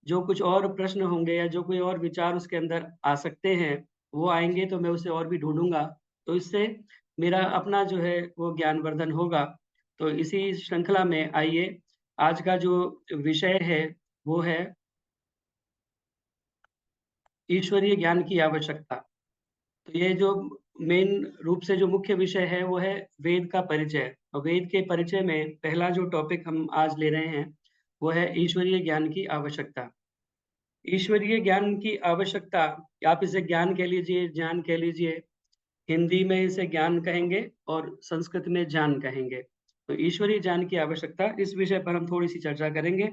जो कुछ और प्रश्न होंगे या जो कोई और विचार उसके अंदर आ सकते हैं वो आएंगे तो मैं उसे और भी ढूंढूंगा। तो इससे मेरा अपना जो है वो ज्ञानवर्धन होगा। तो इसी श्रृंखला में आइए आज का जो विषय है वो है ईश्वरीय ज्ञान की आवश्यकता। तो ये जो मेन रूप से जो मुख्य विषय है वो है वेद का परिचय। और वेद के परिचय में पहला जो टॉपिक हम आज ले रहे हैं वो है ईश्वरीय ज्ञान की आवश्यकता। ईश्वरीय ज्ञान की आवश्यकता, आप इसे ज्ञान कह लीजिए, ज्ञान कह लीजिए, हिंदी में इसे ज्ञान कहेंगे और संस्कृत में ज्ञान कहेंगे। तो ईश्वरीय ज्ञान की आवश्यकता, इस विषय पर हम थोड़ी सी चर्चा करेंगे।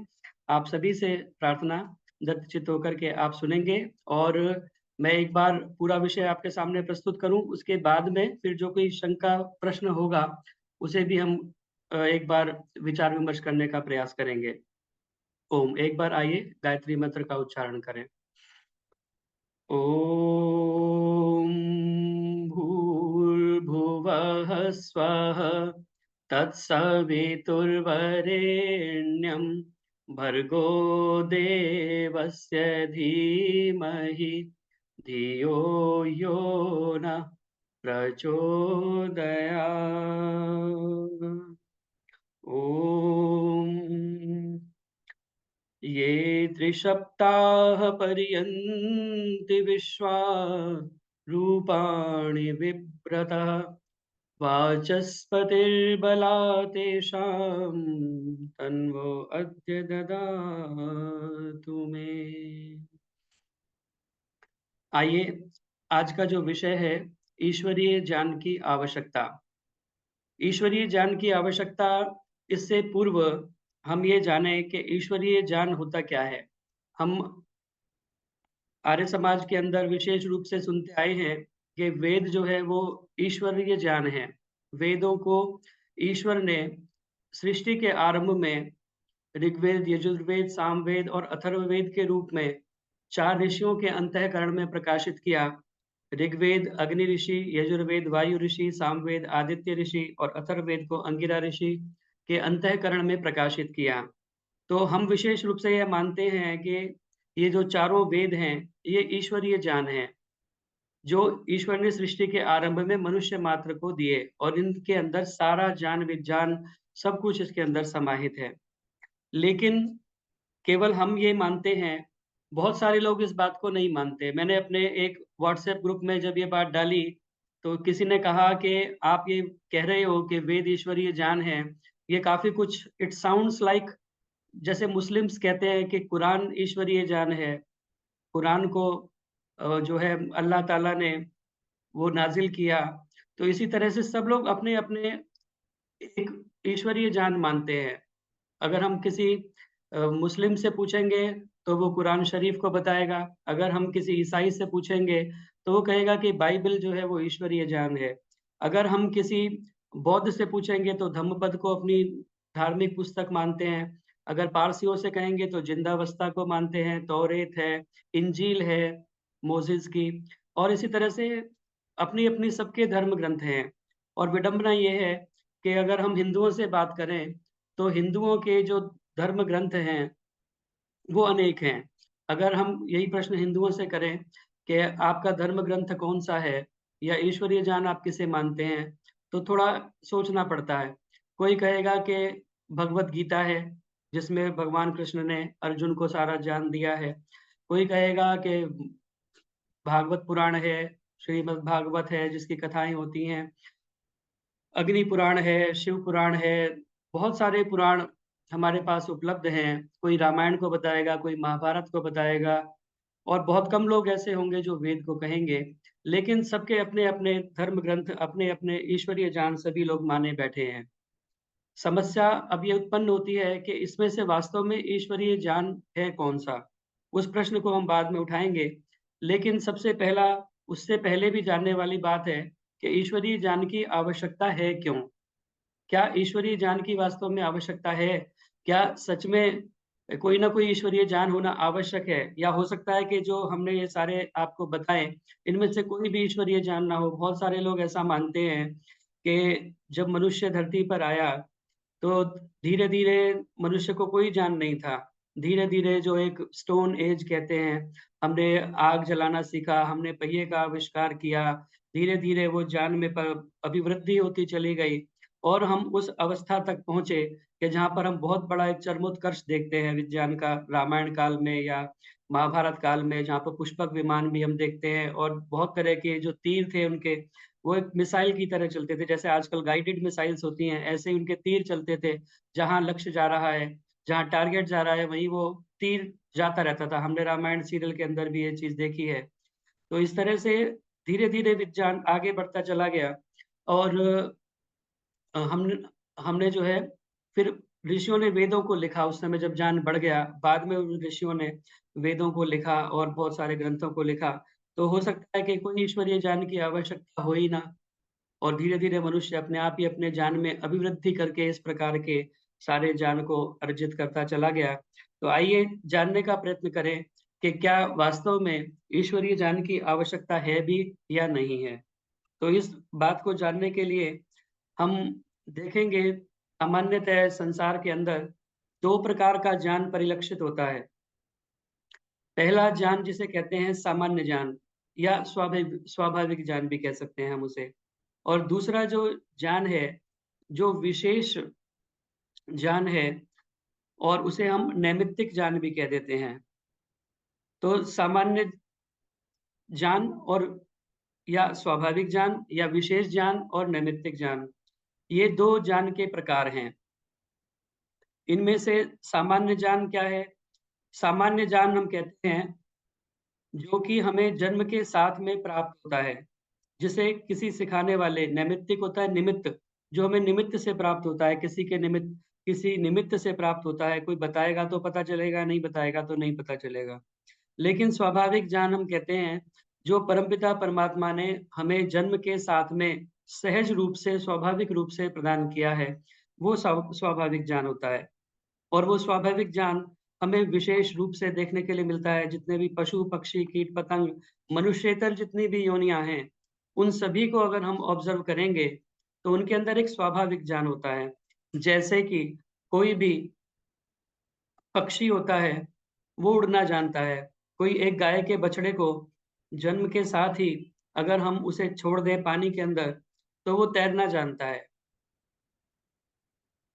आप सभी से प्रार्थना दत्तचित्त होकर के आप सुनेंगे और मैं एक बार पूरा विषय आपके सामने प्रस्तुत करूं, उसके बाद में फिर जो कोई शंका प्रश्न होगा उसे भी हम एक बार विचार विमर्श करने का प्रयास करेंगे। ओम। एक बार आइए गायत्री मंत्र का उच्चारण करें। ओम भूर्भुवः स्वः तत्सवितुर्वरेण्यं भर्गो देवस्य धीमहि धियो यो नः प्रचोदयात्। ओम ये त्रिसप्ताह पर्यन्ति विश्वा रूपाणि विव्रतः वाचस्पतिर्बला तेषां तन्वो अद्य ददातु मे। आइए आज का जो विषय है ईश्वरीय ज्ञान की आवश्यकता। ईश्वरीय ज्ञान की आवश्यकता, इससे पूर्व हम ये जाने कि ईश्वरीय ज्ञान होता क्या है। हम आर्य समाज के अंदर विशेष रूप से सुनते आए हैं कि वेद जो है वो ईश्वरीय ज्ञान है। वेदों को ईश्वर ने सृष्टि के आरंभ में ऋग्वेद, यजुर्वेद, सामवेद और अथर्ववेद के रूप में 4 ऋषियों के अंतःकरण में प्रकाशित किया। ऋग्वेद अग्नि ऋषि, यजुर्वेद वायु ऋषि, सामवेद आदित्य ऋषि और अथर्ववेद को अंगिरा ऋषि के अंतःकरण में प्रकाशित किया। तो हम विशेष रूप से यह मानते हैं कि ये जो चारों वेद हैं, ये ईश्वरीय ज्ञान है, जो ईश्वर ने सृष्टि के आरंभ में मनुष्य मात्र को दिए, और इनके अंदर सारा ज्ञान विज्ञान सब कुछ इसके अंदर समाहित है। लेकिन केवल हम ये मानते हैं, बहुत सारे लोग इस बात को नहीं मानते। मैंने अपने एक व्हाट्सएप ग्रुप में जब ये बात डाली, तो किसी ने कहा कि आप ये कह रहे हो कि वेद ईश्वरीय ज्ञान है, ये काफी कुछ इट साउंड्स लाइक जैसे मुस्लिम्स कहते हैं कि कुरान ईश्वरीय ज्ञान है, कुरान को जो है अल्लाह ताला ने वो नाजिल किया। तो इसी तरह से सब लोग अपने अपने एक ईश्वरीय ज्ञान मानते हैं। अगर हम किसी मुस्लिम से पूछेंगे तो वो कुरान शरीफ को बताएगा, अगर हम किसी ईसाई से पूछेंगे तो वो कहेगा कि बाइबल जो है वो ईश्वरीय ज्ञान है। अगर हम किसी बौद्ध से पूछेंगे तो धम्मपद को अपनी धार्मिक पुस्तक मानते हैं। अगर पारसियों से कहेंगे तो जिंदावस्ता को मानते हैं, तौरेत है, इंजील है मोसेस की, और इसी तरह से अपनी अपनी सबके धर्म ग्रंथ हैं। और विडंबना ये है कि अगर हम हिंदुओं से बात करें तो हिंदुओं के जो धर्म ग्रंथ हैं वो अनेक हैं। अगर हम यही प्रश्न हिंदुओं से करें कि आपका धर्म ग्रंथ कौन सा है या ईश्वरीय ज्ञान आप किसे मानते हैं, तो थोड़ा सोचना पड़ता है। कोई कहेगा कि भगवत गीता है, जिसमें भगवान कृष्ण ने अर्जुन को सारा ज्ञान दिया है। कोई कहेगा कि भागवत पुराण है, श्रीमद् भागवत है जिसकी कथाएं होती हैं। अग्नि पुराण है, शिव पुराण है, बहुत सारे पुराण हमारे पास उपलब्ध हैं। कोई रामायण को बताएगा, कोई महाभारत को बताएगा, और बहुत कम लोग ऐसे होंगे जो वेद को कहेंगे। लेकिन सबके अपने अपने धर्म ग्रंथ, अपने अपने ईश्वरीय ज्ञान सभी लोग माने बैठे हैं। समस्या अब ये उत्पन्न होती है कि इसमें से वास्तव में ईश्वरीय ज्ञान है कौन सा। उस प्रश्न को हम बाद में उठाएंगे, लेकिन सबसे पहला, उससे पहले भी जानने वाली बात है कि ईश्वरीय ज्ञान की आवश्यकता है क्यों। क्या ईश्वरीय ज्ञान की वास्तव में आवश्यकता है? क्या सच में कोई ना कोई ईश्वरीय ज्ञान होना आवश्यक है, या हो सकता है कि जो हमने ये सारे आपको बताए इनमें से कोई भी ईश्वरीय ज्ञान ना हो। बहुत सारे लोग ऐसा मानते हैं कि जब मनुष्य धरती पर आया तो धीरे धीरे मनुष्य को कोई ज्ञान नहीं था। धीरे धीरे जो एक स्टोन एज कहते हैं, हमने आग जलाना सीखा, हमने पहिए का आविष्कार किया, धीरे धीरे वो ज्ञान में अभिवृद्धि होती चली गई, और हम उस अवस्था तक पहुंचे कि जहाँ पर हम बहुत बड़ा एक चरमोत्कर्ष देखते हैं विज्ञान का, रामायण काल में या महाभारत काल में, जहाँ पर पुष्पक विमान भी हम देखते हैं, और बहुत तरह के जो तीर थे उनके, वो एक मिसाइल की तरह चलते थे। जैसे आजकल गाइडेड मिसाइल्स होती हैं, ऐसे ही उनके तीर चलते थे। जहाँ लक्ष्य जा रहा है, जहाँ टारगेट जा रहा है, वहीं वो तीर जाता रहता था। हमने रामायण सीरियल के अंदर भी ये चीज देखी है। तो इस तरह से धीरे धीरे विज्ञान आगे बढ़ता चला गया, और हमने हमने जो है फिर ऋषियों ने वेदों को लिखा। उस समय जब ज्ञान बढ़ गया, बाद में उन ऋषियों ने वेदों को लिखा और बहुत सारे ग्रंथों को लिखा। तो हो सकता है कि कोई ईश्वरीय ज्ञान की आवश्यकता हो ही ना, और धीरे धीरे मनुष्य अपने आप ही अपने ज्ञान में अभिवृद्धि करके इस प्रकार के सारे ज्ञान को अर्जित करता चला गया। तो आइए जानने का प्रयत्न करें कि क्या वास्तव में ईश्वरीय ज्ञान की आवश्यकता है भी या नहीं है। तो इस बात को जानने के लिए हम देखेंगे, सामान्यतः संसार के अंदर 2 प्रकार का ज्ञान परिलक्षित होता है। पहला ज्ञान जिसे कहते हैं सामान्य ज्ञान, या स्वाभाविक ज्ञान भी कह सकते हैं हम उसे। और दूसरा जो ज्ञान है, जो विशेष ज्ञान है, और उसे हम नैमित्तिक ज्ञान भी कह देते हैं। तो सामान्य ज्ञान और या स्वाभाविक ज्ञान, या विशेष ज्ञान और नैमित्तिक ज्ञान, ये 2 ज्ञान के प्रकार हैं। इनमें से सामान्य ज्ञान क्या है? सामान्य ज्ञान हम कहते हैं जो कि हमें जन्म के साथ में प्राप्त होता है, जिसे किसी सिखाने वाले, नैमित्तिक होता है निमित्त, जो हमें निमित्त से प्राप्त होता है, किसी निमित्त से प्राप्त होता है। कोई बताएगा तो पता चलेगा, नहीं बताएगा तो नहीं पता चलेगा। लेकिन स्वाभाविक ज्ञान हम कहते हैं जो परमपिता परमात्मा ने हमें जन्म के साथ में सहज रूप से स्वाभाविक रूप से प्रदान किया है, वो स्वाभाविक ज्ञान होता है। और वो स्वाभाविक ज्ञान हमें विशेष रूप से देखने के लिए मिलता है। जितने भी पशु पक्षी कीट पतंग मनुष्येतर जितनी भी योनियां हैं, उन सभी को अगर हम ऑब्जर्व करेंगे तो उनके अंदर एक स्वाभाविक ज्ञान होता है। जैसे कि कोई भी पक्षी होता है वो उड़ना जानता है। कोई एक गाय के बछड़े को जन्म के साथ ही अगर हम उसे छोड़ दें पानी के अंदर तो वो तैरना जानता है।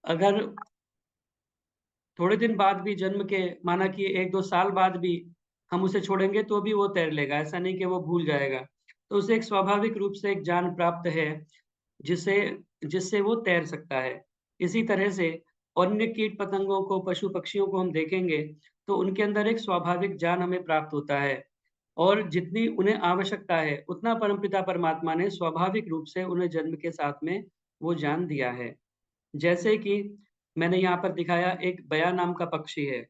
अगर थोड़े दिन बाद भी जन्म के माना कि 1-2 साल बाद भी हम उसे छोड़ेंगे तो भी वो तैर लेगा, ऐसा नहीं कि वो भूल जाएगा। तो उसे एक स्वाभाविक रूप से एक ज्ञान प्राप्त है जिसे जिससे वो तैर सकता है। इसी तरह से अन्य कीट पतंगों को पशु पक्षियों को हम देखेंगे तो उनके अंदर एक स्वाभाविक ज्ञान हमें प्राप्त होता है और जितनी उन्हें आवश्यकता है उतना परमपिता परमात्मा ने स्वाभाविक रूप से उन्हें जन्म के साथ में वो ज्ञान दिया है। जैसे कि मैंने यहाँ पर दिखाया एक बया नाम का पक्षी है।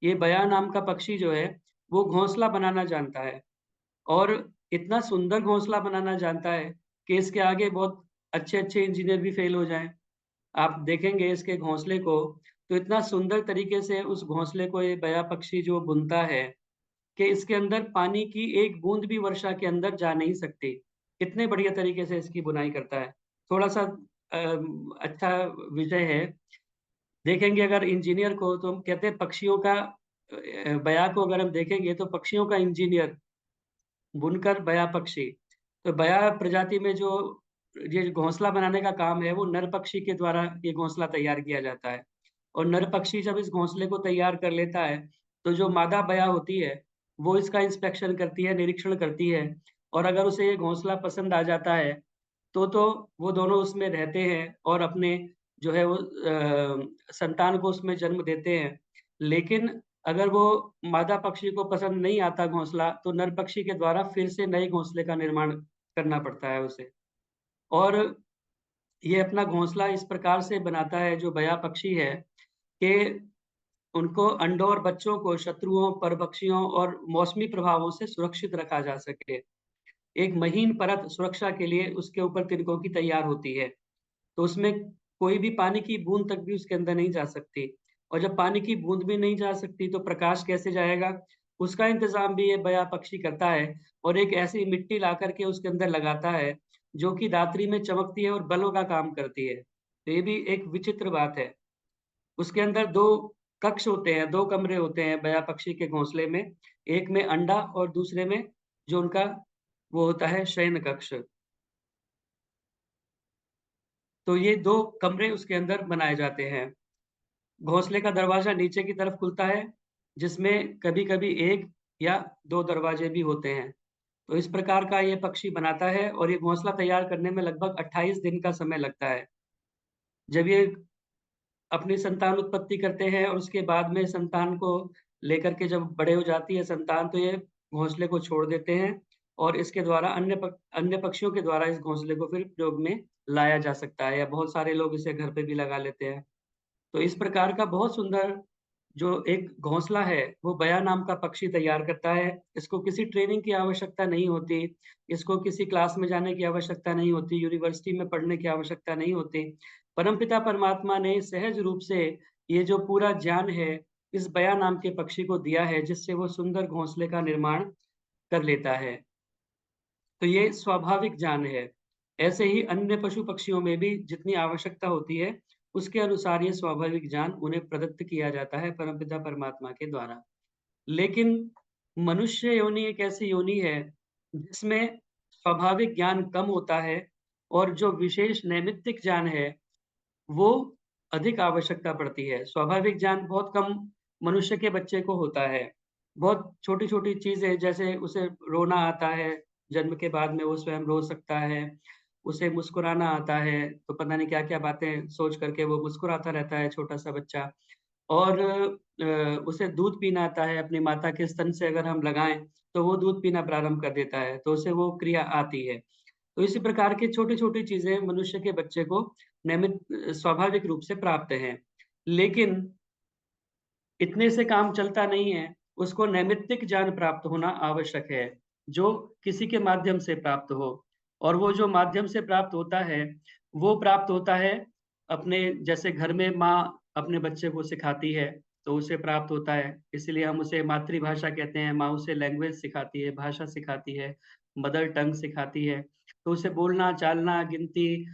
ये बया नाम का पक्षी जो है वो घोंसला बनाना जानता है और इतना सुंदर घोंसला बनाना जानता है कि इसके आगे बहुत अच्छे-अच्छे इंजीनियर भी फेल हो जाएँ। आप देखेंगे इसके घोंसले को तो इतना सुंदर तरीके से उस घोंसले को ये बया पक्षी जो बुनता है कि इसके अंदर पानी की एक बूंद भी वर्षा के अंदर जा नहीं सकती। इतने बढ़िया तरीके से इसकी बुनाई करता है। थोड़ा-सा अच्छा विषय है। देखेंगे अगर इंजीनियर को तो हम कहते हैं पक्षियों का बया को अगर हम देखेंगे तो पक्षियों का इंजीनियर बुनकर बया पक्षी। तो बया प्रजाति में जो ये घोंसला बनाने का काम है वो नर पक्षी के द्वारा ये घोंसला तैयार किया जाता है। और नर पक्षी जब इस घोंसले को तैयार कर लेता है तो जो मादा बया होती है वो इसका इंस्पेक्शन करती है, निरीक्षण करती है और अगर उसे ये घोंसला पसंद आ जाता है तो वो दोनों उसमें रहते हैं और अपने जो है वो संतान को उसमें जन्म देते हैं। लेकिन अगर वो मादा पक्षी को पसंद नहीं आता घोंसला तो नर पक्षी के द्वारा फिर से नए घोंसले का निर्माण करना पड़ता है उसे। और ये अपना घोंसला इस प्रकार से बनाता है जो बया पक्षी है कि उनको अंडों और बच्चों को शत्रुओं, परभक्षियों और मौसमी प्रभावों से सुरक्षित रखा जा सके। एक महीन परत सुरक्षा के लिए उसके ऊपर तिनकों की तैयार होती है। तो उसमें कोई भी पानी की बूंद तक भी उसके अंदर नहीं जा सकती और जब पानी की बूंद भी नहीं जा सकती तो प्रकाश कैसे जाएगा? उसका इंतज़ाम भी ये बया पक्षी करता है और एक ऐसी मिट्टी ला कर के उसके अंदर लगाता है जो कि रात्रि में चमकती है और बलों का काम करती है। तो ये भी एक विचित्र बात है। उसके अंदर 2 कक्ष होते हैं, 2 कमरे होते हैं बया पक्षी के घोंसले में। एक में अंडा और दूसरे में जो उनका वो होता है शयन कक्ष। तो ये 2 कमरे उसके अंदर बनाए जाते हैं। घोंसले का दरवाज़ा नीचे की तरफ खुलता है, जिसमें कभी-कभी 1 या 2 दरवाजे भी होते हैं। तो इस प्रकार का ये पक्षी बनाता है और ये घोंसला तैयार करने में लगभग 28 दिन का समय लगता है। जब ये अपनी संतान उत्पत्ति करते हैं और उसके बाद में संतान को लेकर के जब बड़े हो जाती है संतान तो ये घोंसले को छोड़ देते हैं और इसके द्वारा अन्य पक्षियों के द्वारा इस घोंसले को फिर प्रयोग में लाया जा सकता है या बहुत सारे लोग इसे घर पे भी लगा लेते हैं। तो इस प्रकार का बहुत सुंदर जो एक घोंसला है वो बया नाम का पक्षी तैयार करता है। इसको किसी ट्रेनिंग की आवश्यकता नहीं होती, इसको किसी क्लास में जाने की आवश्यकता नहीं होती, यूनिवर्सिटी में पढ़ने की आवश्यकता नहीं होती। परमपिता परमात्मा ने सहज रूप से ये जो पूरा ज्ञान है इस बया नाम के पक्षी को दिया है जिससे वो सुंदर घोंसले का निर्माण कर लेता है। तो ये स्वाभाविक ज्ञान है। ऐसे ही अन्य पशु पक्षियों में भी जितनी आवश्यकता होती है उसके अनुसार ये स्वाभाविक ज्ञान उन्हें प्रदत्त किया जाता है परमपिता परमात्मा के द्वारा। लेकिन मनुष्य योनि एक ऐसी योनि है जिसमें स्वाभाविक ज्ञान कम होता है और जो विशेष नैमित्तिक ज्ञान है वो अधिक आवश्यकता पड़ती है। स्वाभाविक ज्ञान बहुत कम मनुष्य के बच्चे को होता है। बहुत छोटी-छोटी चीज़ें जैसे उसे रोना आता है, जन्म के बाद में वो स्वयं रो सकता है, उसे मुस्कुराना आता है, तो पता नहीं क्या-क्या बातें सोच करके वो मुस्कुराता रहता है छोटा-सा बच्चा। और उसे दूध पीना आता है, अपनी माता के स्तन से अगर हम लगाएँ, तो वो दूध पीना प्रारंभ कर देता है, तो उसे वो क्रिया आती है। तो इसी प्रकार की छोटी-छोटी चीज़ें मनुष्य के बच्चे को स्वाभाविक रूप से प्राप्त हैं। लेकिन इतने से काम चलता नहीं है, उसको नैमित्तिक ज्ञान प्राप्त होना आवश्यक है, जो किसी के माध्यम से प्राप्त हो। और वो जो माध्यम से प्राप्त होता है, वो प्राप्त होता है अपने, जैसे घर में माँ अपने बच्चे को सिखाती है तो उसे प्राप्त होता है, इसलिए हम उसे मातृभाषा कहते हैं। माँ उसे लैंग्वेज सिखाती है, भाषा सिखाती है, मदर टंग सिखाती है, तो उसे बोलना, चालना, गिनती,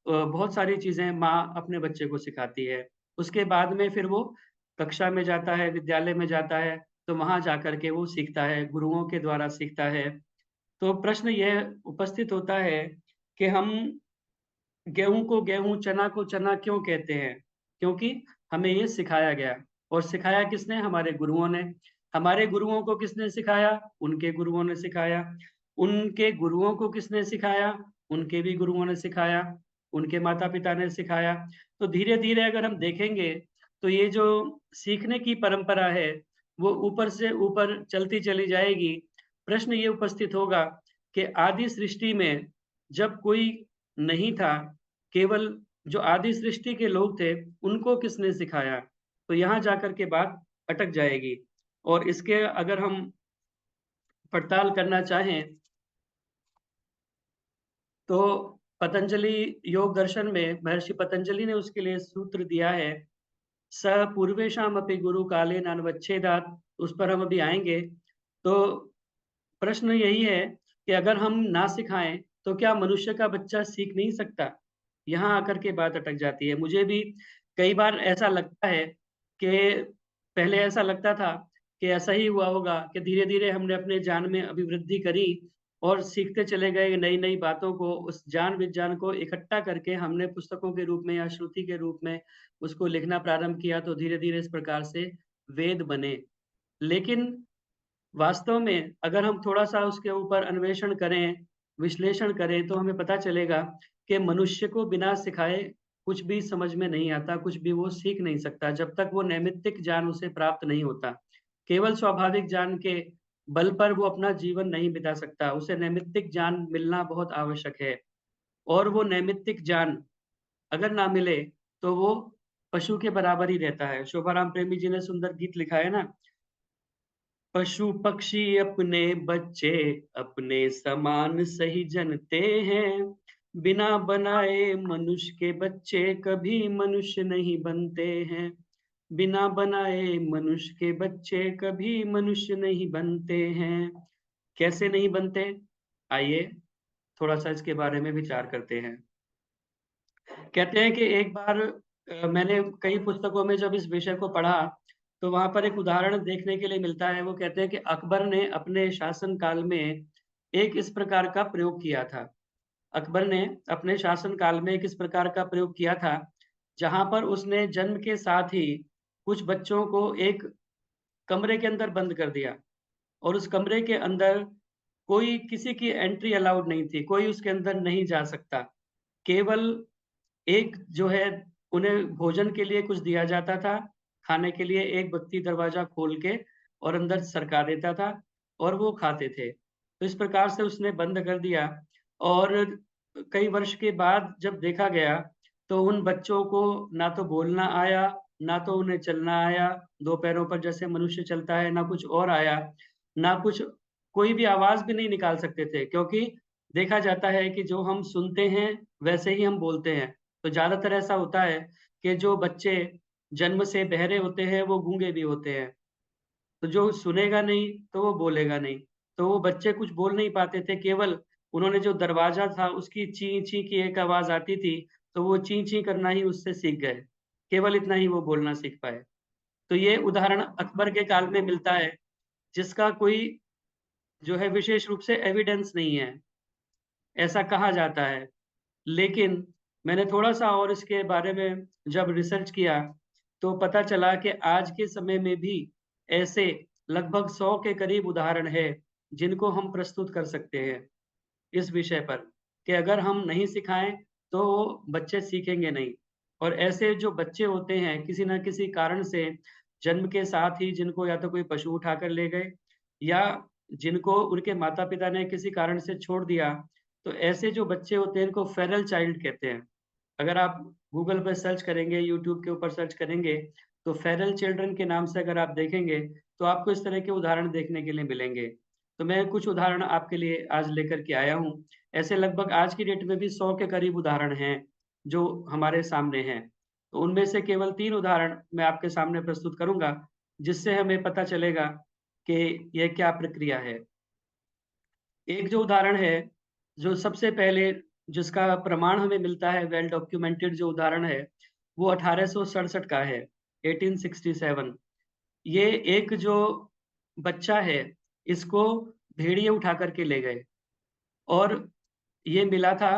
बहुत सारी चीजें माँ अपने बच्चे को सिखाती है। उसके बाद में फिर वो कक्षा में जाता है, विद्यालय में जाता है, तो वहां जाकर के वो सीखता है, गुरुओं के द्वारा सीखता है। तो प्रश्न यह उपस्थित होता है कि हम गेहूं को गेहूं, चना को चना क्यों कहते हैं? क्योंकि हमें ये सिखाया गया। और सिखाया किसने? हमारे गुरुओं ने। हमारे गुरुओं को किसने सिखाया? उनके गुरुओं ने सिखाया। उनके गुरुओं को किसने सिखाया? उनके भी गुरुओं ने सिखाया, उनके माता पिता ने सिखाया। तो धीरे धीरे अगर हम देखेंगे तो ये जो सीखने की परंपरा है वो ऊपर से ऊपर चलती चली जाएगी। प्रश्न ये उपस्थित होगा कि आदि सृष्टि में जब कोई नहीं था, केवल जो आदि सृष्टि के लोग थे उनको किसने सिखाया? तो यहाँ जाकर के बात अटक जाएगी। और इसके अगर हम पड़ताल करना चाहें तो पतंजलि योग दर्शन में महर्षि पतंजलि ने उसके लिए सूत्र दिया है, स पूर्वेशाम अपि गुरु काले नानवच्छेदात। उस पर हम अभी आएंगे। तो प्रश्न यही है कि अगर हम ना सिखाएं तो क्या मनुष्य का बच्चा सीख नहीं सकता? यहाँ आकर के बात अटक जाती है। मुझे भी कई बार ऐसा लगता है कि पहले ऐसा लगता था कि ऐसा ही हुआ होगा कि धीरे धीरे हमने अपने ज्ञान में अभिवृद्धि करी और सीखते चले गए नई नई बातों को, उस ज्ञान विज्ञान को इकट्ठा करके हमने पुस्तकों के रूप में या श्रुति के रूप में उसको लिखना प्रारंभ किया, तो धीरे धीरे इस प्रकार से वेद बने। लेकिन वास्तव में अगर हम थोड़ा-सा उसके ऊपर अन्वेषण करें, विश्लेषण करें, तो हमें पता चलेगा कि मनुष्य को बिना सिखाए कुछ भी समझ में नहीं आता, कुछ भी वो सीख नहीं सकता, जब तक वो नैमित्तिक ज्ञान उसे प्राप्त नहीं होता। केवल स्वाभाविक ज्ञान के बल पर वो अपना जीवन नहीं बिता सकता, उसे नैमित्तिक ज्ञान मिलना बहुत आवश्यक है। और वो नैमित्तिक ज्ञान अगर ना मिले, तो वो पशु के बराबर ही रहता है। शोभाराम प्रेमी जी ने सुंदर गीत लिखा है ना, पशु पक्षी अपने बच्चे अपने समान सही जनते हैं, बिना बनाए मनुष्य के बच्चे कभी मनुष्य नहीं बनते हैं। बिना बनाए मनुष्य के बच्चे कभी मनुष्य नहीं बनते हैं। कैसे नहीं बनते? आइए थोड़ा सा इसके बारे में विचार करते हैं। कहते हैं कि एक बार मैंने कई पुस्तकों में जब इस विषय को पढ़ा तो वहां पर एक उदाहरण देखने के लिए मिलता है। वो कहते हैं कि अकबर ने अपने शासन काल में एक इस प्रकार का प्रयोग किया था। अकबर ने अपने शासन काल में एक इस प्रकार का प्रयोग किया था जहां पर उसने जन्म के साथ ही कुछ बच्चों को एक कमरे के अंदर बंद कर दिया और उस कमरे के अंदर कोई किसी की एंट्री अलाउड नहीं थी, कोई उसके अंदर नहीं जा सकता। केवल एक जो है उन्हें भोजन के लिए कुछ दिया जाता था, खाने के लिए एक व्यक्ति दरवाजा खोल के और अंदर सरका देता था और वो खाते थे। तो इस प्रकार से उसने बंद कर दिया और कई वर्ष के बाद जब देखा गया तो उन बच्चों को ना तो बोलना आया, ना तो उन्हें चलना आया, दो पैरों पर जैसे मनुष्य चलता है, ना कुछ और आया, ना कुछ, कोई भी आवाज भी नहीं निकाल सकते थे, क्योंकि देखा जाता है कि जो हम सुनते हैं वैसे ही हम बोलते हैं। तो ज्यादातर ऐसा होता है कि जो बच्चे जन्म से बहरे होते हैं वो गूंगे भी होते हैं, तो जो सुनेगा नहीं तो वो बोलेगा नहीं। तो वो बच्चे कुछ बोल नहीं पाते थे, केवल उन्होंने जो दरवाजा था उसकी ची ची की एक आवाज आती थी, तो वो ची ची करना ही उससे सीख गए, केवल इतना ही वो बोलना सीख पाए। तो ये उदाहरण अकबर के काल में मिलता है, जिसका कोई जो है विशेष रूप से एविडेंस नहीं है, ऐसा कहा जाता है। लेकिन मैंने थोड़ा-सा और इसके बारे में जब रिसर्च किया, तो पता चला कि आज के समय में भी ऐसे लगभग 100 के करीब उदाहरण हैं, जिनको हम प्रस्तुत कर सकते हैं इस विषय पर, कि अगर हम नहीं सिखाएँ, तो बच्चे सीखेंगे नहीं। और ऐसे जो बच्चे होते हैं, किसी न किसी कारण से जन्म के साथ ही जिनको या तो कोई पशु उठाकर ले गए या जिनको उनके माता-पिता ने किसी कारण से छोड़ दिया, तो ऐसे जो बच्चे होते हैं इनको फेरल चाइल्ड कहते हैं। अगर आप गूगल पे सर्च करेंगे, यूट्यूब के ऊपर सर्च करेंगे, तो फेरल चिल्ड्रन के नाम से अगर आप देखेंगे तो आपको इस तरह के उदाहरण देखने के लिए मिलेंगे। तो मैं कुछ उदाहरण आपके लिए आज लेकर के आया हूँ। ऐसे लगभग आज की डेट में भी 100 के करीब उदाहरण हैं जो हमारे सामने हैं। तो उनमें से केवल 3 उदाहरण मैं आपके सामने प्रस्तुत करूंगा, जिससे हमें पता चलेगा कि यह क्या प्रक्रिया है। एक जो उदाहरण है, जो सबसे पहले जिसका प्रमाण हमें मिलता है, वेल डॉक्यूमेंटेड जो उदाहरण है, वो 1867 का है, 1867। ये एक जो बच्चा है, इसको भेड़िए उठा करके ले गए और ये मिला था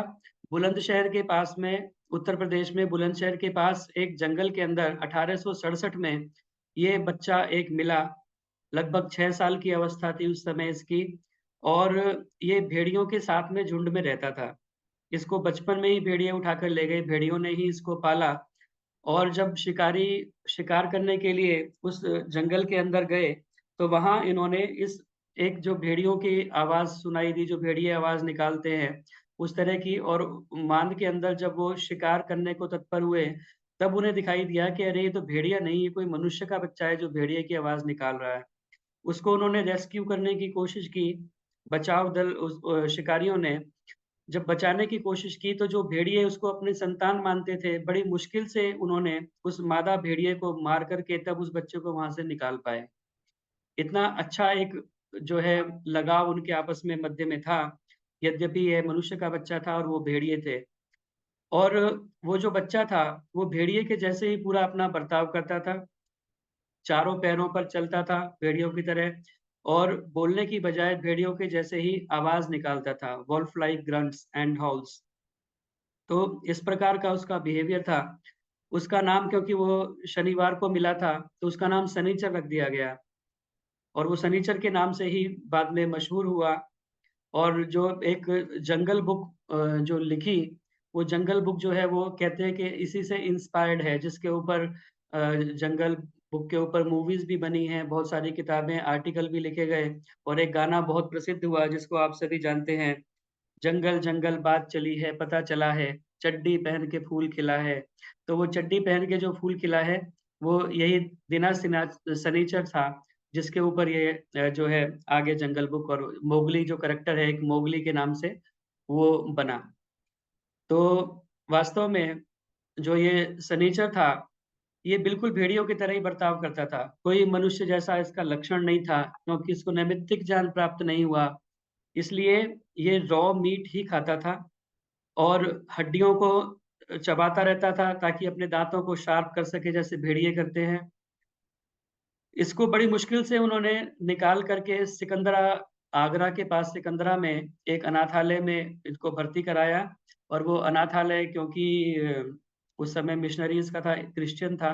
बुलंदशहर के पास में, उत्तर प्रदेश में बुलंदशहर के पास एक जंगल के अंदर 1867 में ये बच्चा एक मिला। लगभग 6 साल की अवस्था थी उस समय इसकी, और ये भेड़ियों के साथ में झुंड में रहता था। इसको बचपन में ही भेड़िए उठाकर ले गए, भेड़ियों ने ही इसको पाला। और जब शिकारी शिकार करने के लिए उस जंगल के अंदर गए, तो वहां इन्होंने इस एक जो भेड़ियों की आवाज सुनाई दी, जो भेड़िए आवाज निकालते हैं उस तरह की, और मांद के अंदर जब वो शिकार करने को तत्पर हुए, तब उन्हें दिखाई दिया कि अरे ये तो भेड़िया नहीं, ये कोई मनुष्य का बच्चा है जो भेड़िए की आवाज निकाल रहा है। उसको उन्होंने रेस्क्यू करने की कोशिश की, बचाव दल उस शिकारियों ने जब बचाने की कोशिश की, तो जो भेड़िए उसको अपनी संतान मानते थे, बड़ी मुश्किल से उन्होंने उस मादा भेड़िए को मार करके तब उस बच्चे को वहां से निकाल पाए। इतना अच्छा एक जो है लगाव उनके आपस में मध्य में था, यद्यपि यह मनुष्य का बच्चा था और वो भेड़िए थे। और वो जो बच्चा था, वो भेड़िए के जैसे ही पूरा अपना बर्ताव करता था, चारों पैरों पर चलता था भेड़ियों की तरह, और बोलने की बजाय भेड़ियों के जैसे ही आवाज निकालता था, wolf like grunts and howls. तो इस प्रकार का उसका बिहेवियर था। उसका नाम, क्योंकि वो शनिवार को मिला था, तो उसका नाम शनिचर रख दिया गया, और वो शनिचर के नाम से ही बाद में मशहूर हुआ। और जो एक जंगल बुक जो लिखी, वो जंगल बुक जो है वो कहते हैं कि इसी से इंस्पायर्ड है, जिसके ऊपर जंगल बुक के ऊपर मूवीज भी बनी हैं, बहुत सारी किताबें, आर्टिकल भी लिखे गए, और एक गाना बहुत प्रसिद्ध हुआ जिसको आप सभी जानते हैं, जंगल जंगल बात चली है, पता चला है, चड्डी पहन के फूल खिला है। तो वो चड्डी पहन के जो फूल खिला है, वो यही शनिचर था, जिसके ऊपर ये जो है आगे जंगल बुक और मोगली जो करेक्टर है, एक मोगली के नाम से वो बना। तो वास्तव में जो ये शनिचर था, ये बिल्कुल भेड़ियों की तरह ही बर्ताव करता था, कोई मनुष्य जैसा इसका लक्षण नहीं था, क्योंकि इसको नैमित्तिक ज्ञान प्राप्त नहीं हुआ, इसलिए ये रॉ मीट ही खाता था और हड्डियों को चबाता रहता था ताकि अपने दांतों को शार्प कर सके, जैसे भेड़िए करते हैं। इसको बड़ी मुश्किल से उन्होंने निकाल करके सिकंदरा, आगरा के पास सिकंदरा में एक अनाथालय में इसको भर्ती कराया। और वो अनाथालय, क्योंकि उस समय मिशनरीज का था, क्रिश्चियन था,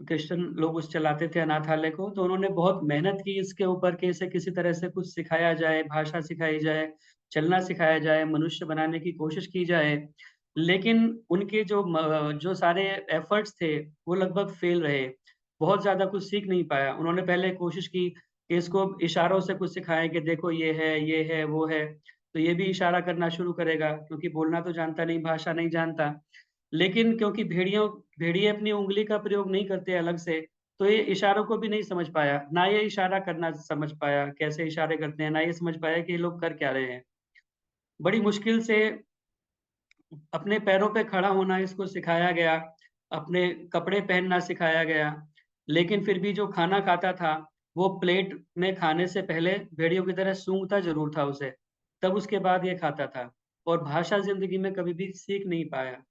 क्रिश्चियन लोग उस चलाते थे अनाथालय को, तो उन्होंने बहुत मेहनत की इसके ऊपर कि इसे किसी तरह से कुछ सिखाया जाए, भाषा सिखाई जाए, चलना सिखाया जाए, मनुष्य बनाने की कोशिश की जाए। लेकिन उनके जो सारे एफर्ट्स थे वो लगभग फेल रहे, बहुत ज्यादा कुछ सीख नहीं पाया। उन्होंने पहले कोशिश की कि इसको इशारों से कुछ सिखाएं कि देखो ये है वो है, तो ये भी इशारा करना शुरू करेगा, क्योंकि बोलना तो जानता नहीं, भाषा नहीं जानता। लेकिन क्योंकि भेड़िए अपनी उंगली का प्रयोग नहीं करते अलग से, तो ये इशारों को भी नहीं समझ पाया, ना ये इशारा करना समझ पाया, कैसे इशारे करते हैं, ना ये समझ पाया कि ये लोग कर क्या रहे हैं। बड़ी मुश्किल से अपने पैरों पे खड़ा होना इसको सिखाया गया, अपने कपड़े पहनना सिखाया गया, लेकिन फिर भी जो खाना खाता था, वो प्लेट में खाने से पहले भेड़ियों की तरह सूंघता जरूर था उसे, तब उसके बाद ये खाता था। और भाषा जिंदगी में कभी भी सीख नहीं पाया।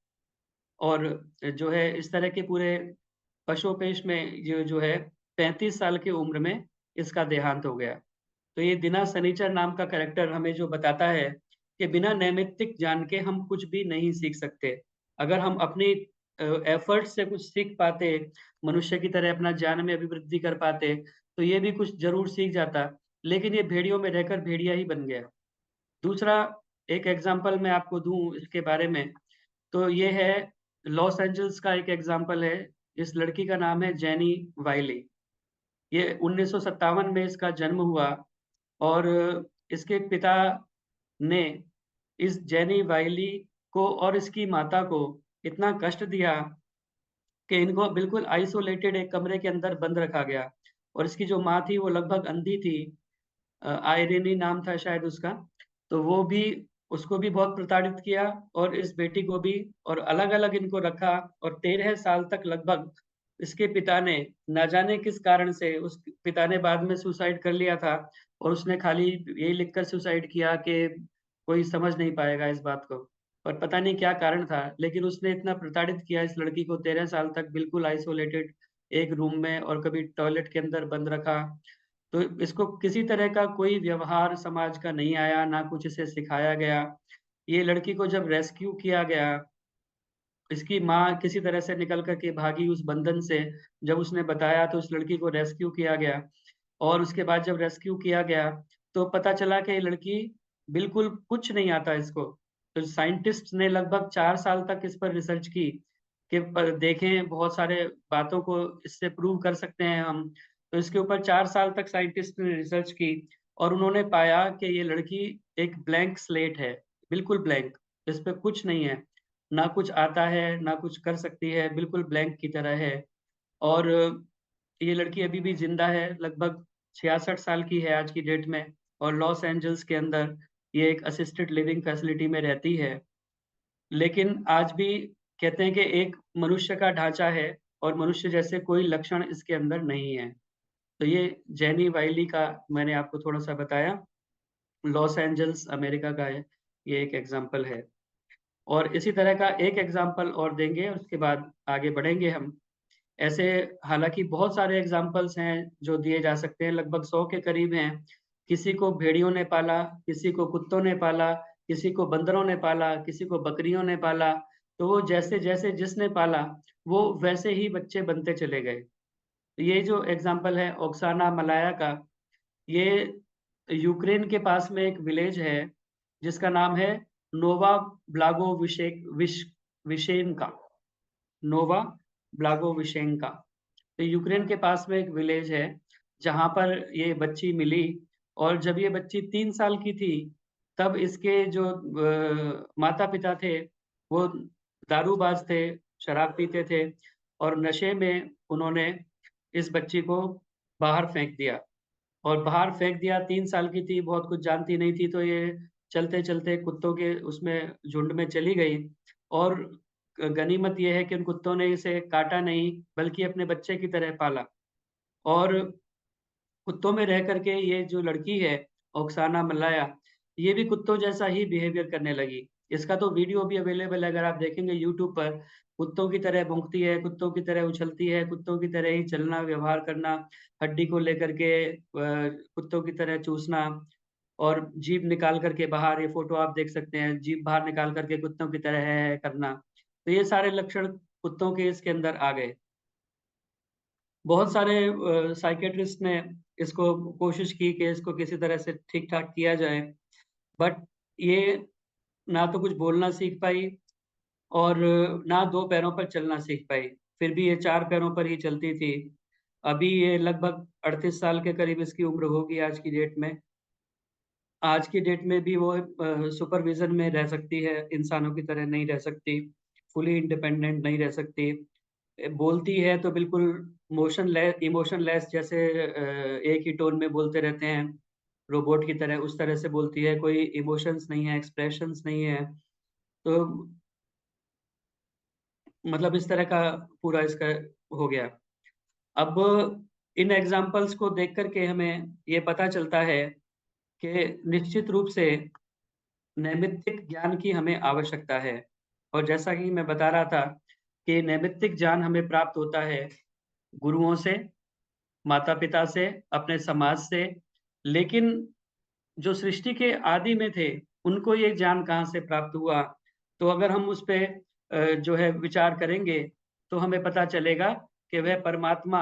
और जो है इस तरह के पूरे पशुपेश में ये जो है 35 साल की उम्र में इसका देहांत हो गया। तो ये दिना शनिचर नाम का कैरेक्टर हमें जो बताता है कि बिना नैमित्तिक ज्ञान के हम कुछ भी नहीं सीख सकते। अगर हम अपनी एफर्ट से कुछ सीख पाते, मनुष्य की तरह अपना ज्ञान में अभिवृद्धि कर पाते, तो ये भी कुछ जरूर सीख जाता। लेकिन ये भेड़ियों में रहकर भेड़िया ही बन गया। दूसरा एक एग्जाम्पल मैं आपको दूं इसके बारे में, तो ये है लॉस एंजल्स का एक एग्जाम्पल है। इस लड़की का नाम है जेनी वाइली। ये 1957 में इसका जन्म हुआ, और इसके पिता ने इस जेनी वाइली को और इसकी माता को इतना कष्ट दिया कि इनको बिल्कुल आइसोलेटेड एक कमरे के अंदर बंद रखा गया। और इसकी जो माँ थी वो लगभग अंधी थी, आयरिनी नाम था शायद उसका। तो वो भी, उसको भी बहुत प्रताड़ित किया और इस बेटी को भी, और अलग-अलग इनको रखा। और 13 साल तक लगभग इसके पिता ने, ना जाने किस कारण से, उस पिता ने बाद में सुसाइड कर लिया था और उसने खाली यही लिखकर सुसाइड किया कि कोई समझ नहीं पाएगा इस बात को। और पता नहीं क्या कारण था, लेकिन उसने इतना प्रताड़ित किया इस लड़की को 13 साल तक बिल्कुल आइसोलेटेड एक रूम में, और कभी टॉयलेट के अंदर बंद रखा। तो इसको किसी तरह का कोई व्यवहार समाज का नहीं आया, ना कुछ इसे सिखाया गया। ये लड़की को जब रेस्क्यू किया गया, इसकी माँ किसी तरह से निकल कर के भागी उस बंधन से। जब उसने बताया तो उस लड़की को रेस्क्यू किया गया, और उसके बाद जब रेस्क्यू किया गया तो पता चला कि ये लड़की बिल्कुल कुछ नहीं आता इसको। तो साइंटिस्ट ने लगभग 4 साल तक इस पर रिसर्च की कि देखें बहुत सारे बातों को इससे प्रूव कर सकते हैं हम। तो इसके ऊपर 4 साल तक साइंटिस्ट ने रिसर्च की और उन्होंने पाया कि ये लड़की एक ब्लैंक स्लेट है, बिल्कुल ब्लैंक, इस पे कुछ नहीं है, ना कुछ आता है, ना कुछ कर सकती है, बिल्कुल ब्लैंक की तरह है। और ये लड़की अभी भी जिंदा है, लगभग 66 साल की है आज की डेट में, और लॉस एंजल्स के अंदर ये एक असिस्टेड लिविंग फैसिलिटी में रहती है। लेकिन आज भी कहते हैं कि एक मनुष्य का ढांचा है और मनुष्य जैसे कोई लक्षण इसके अंदर नहीं है। तो ये जेनी वाइली का मैंने आपको थोड़ा-सा बताया, लॉस एंजल्स अमेरिका का है, ये एक एग्ज़ाम्पल है। और इसी तरह का एक एग्ज़ाम्पल और देंगे, उसके बाद आगे बढ़ेंगे हम। ऐसे हालाँकि बहुत सारे एग्ज़ाम्पल्स हैं जो दिए जा सकते हैं, लगभग 100 के करीब हैं। किसी को भेड़ियों ने पाला, किसी को कुत्तों ने पाला, किसी को बंदरों ने पाला, किसी को बकरियों ने पाला। तो वो जैसे-जैसे जिसने पाला, वो वैसे ही बच्चे बनते चले गए। तो ये जो एग्ज़ाम्पल है ओक्साना मलाया का, ये यूक्रेन के पास में एक विलेज है, जिसका नाम है नोवा ब्लागोविशेंका, नोवा ब्लागोविशेंका। तो यूक्रेन के पास में एक विलेज है, जहाँ पर ये बच्ची मिली। और जब ये बच्ची 3 साल की थी, तब इसके जो माता-पिता थे, वो दारूबाज़ थे, शराब पीते थे, और नशे में उन्होंने इस बच्ची को बाहर फेंक दिया। और बाहर फेंक दिया, 3 साल की थी, बहुत कुछ जानती नहीं थी, तो ये चलते-चलते कुत्तों के उसमें झुंड में चली गई। और गनीमत ये है कि उन कुत्तों ने इसे काटा नहीं, बल्कि अपने बच्चे की तरह पाला। और कुत्तों में रह कर के ये जो लड़की है, ओक्साना मलाया, ये भी कुत्तों जैसा ही बिहेवियर करने लगी। इसका तो वीडियो भी अवेलेबल है, अगर आप देखेंगे यूट्यूब पर। कुत्तों की तरह भौंकती है, कुत्तों की तरह उछलती है, कुत्तों की तरह ही चलना, व्यवहार करना, हड्डी को लेकर के कुत्तों की तरह चूसना, और जीभ निकाल कर के बाहर, ये फ़ोटो आप देख सकते हैं, जीभ बाहर निकाल कर के कुत्तों की तरह है करना। तो ये सारे लक्षण कुत्तों के इसके अंदर आ गए। बहुत सारे साइकियाट्रिस्ट ने इसको कोशिश की कि इसको किसी तरह से ठीक-ठाक किया जाए, बट ये ना तो कुछ बोलना सीख पाई और ना 2 पैरों पर चलना सीख पाई। फिर भी ये 4 पैरों पर ही चलती थी। अभी ये लगभग 38 साल के करीब इसकी उम्र होगी आज की डेट में। आज की डेट में भी वो सुपरविज़न में रह सकती है, इंसानों की तरह नहीं रह सकती, फुली इंडिपेंडेंट नहीं रह सकती। बोलती है तो बिल्कुल इमोशनलेस, जैसे एक ही टोन में बोलते रहते हैं, रोबोट की तरह, उस तरह से बोलती है, कोई इमोशंस नहीं है, एक्सप्रेशंस नहीं है। तो मतलब इस तरह का पूरा इसका हो गया। अब इन एग्ज़ाम्पल्स को देख कर के हमें ये पता चलता है कि निश्चित रूप से नैमित्तिक ज्ञान की हमें आवश्यकता है। और जैसा कि मैं बता रहा था कि नैमित्तिक ज्ञान हमें प्राप्त होता है गुरुओं से, माता-पिता से, अपने समाज से। लेकिन जो सृष्टि के आदि में थे, उनको ये ज्ञान कहाँ से प्राप्त हुआ? तो अगर हम उस पे जो है विचार करेंगे, तो हमें पता चलेगा कि वह परमात्मा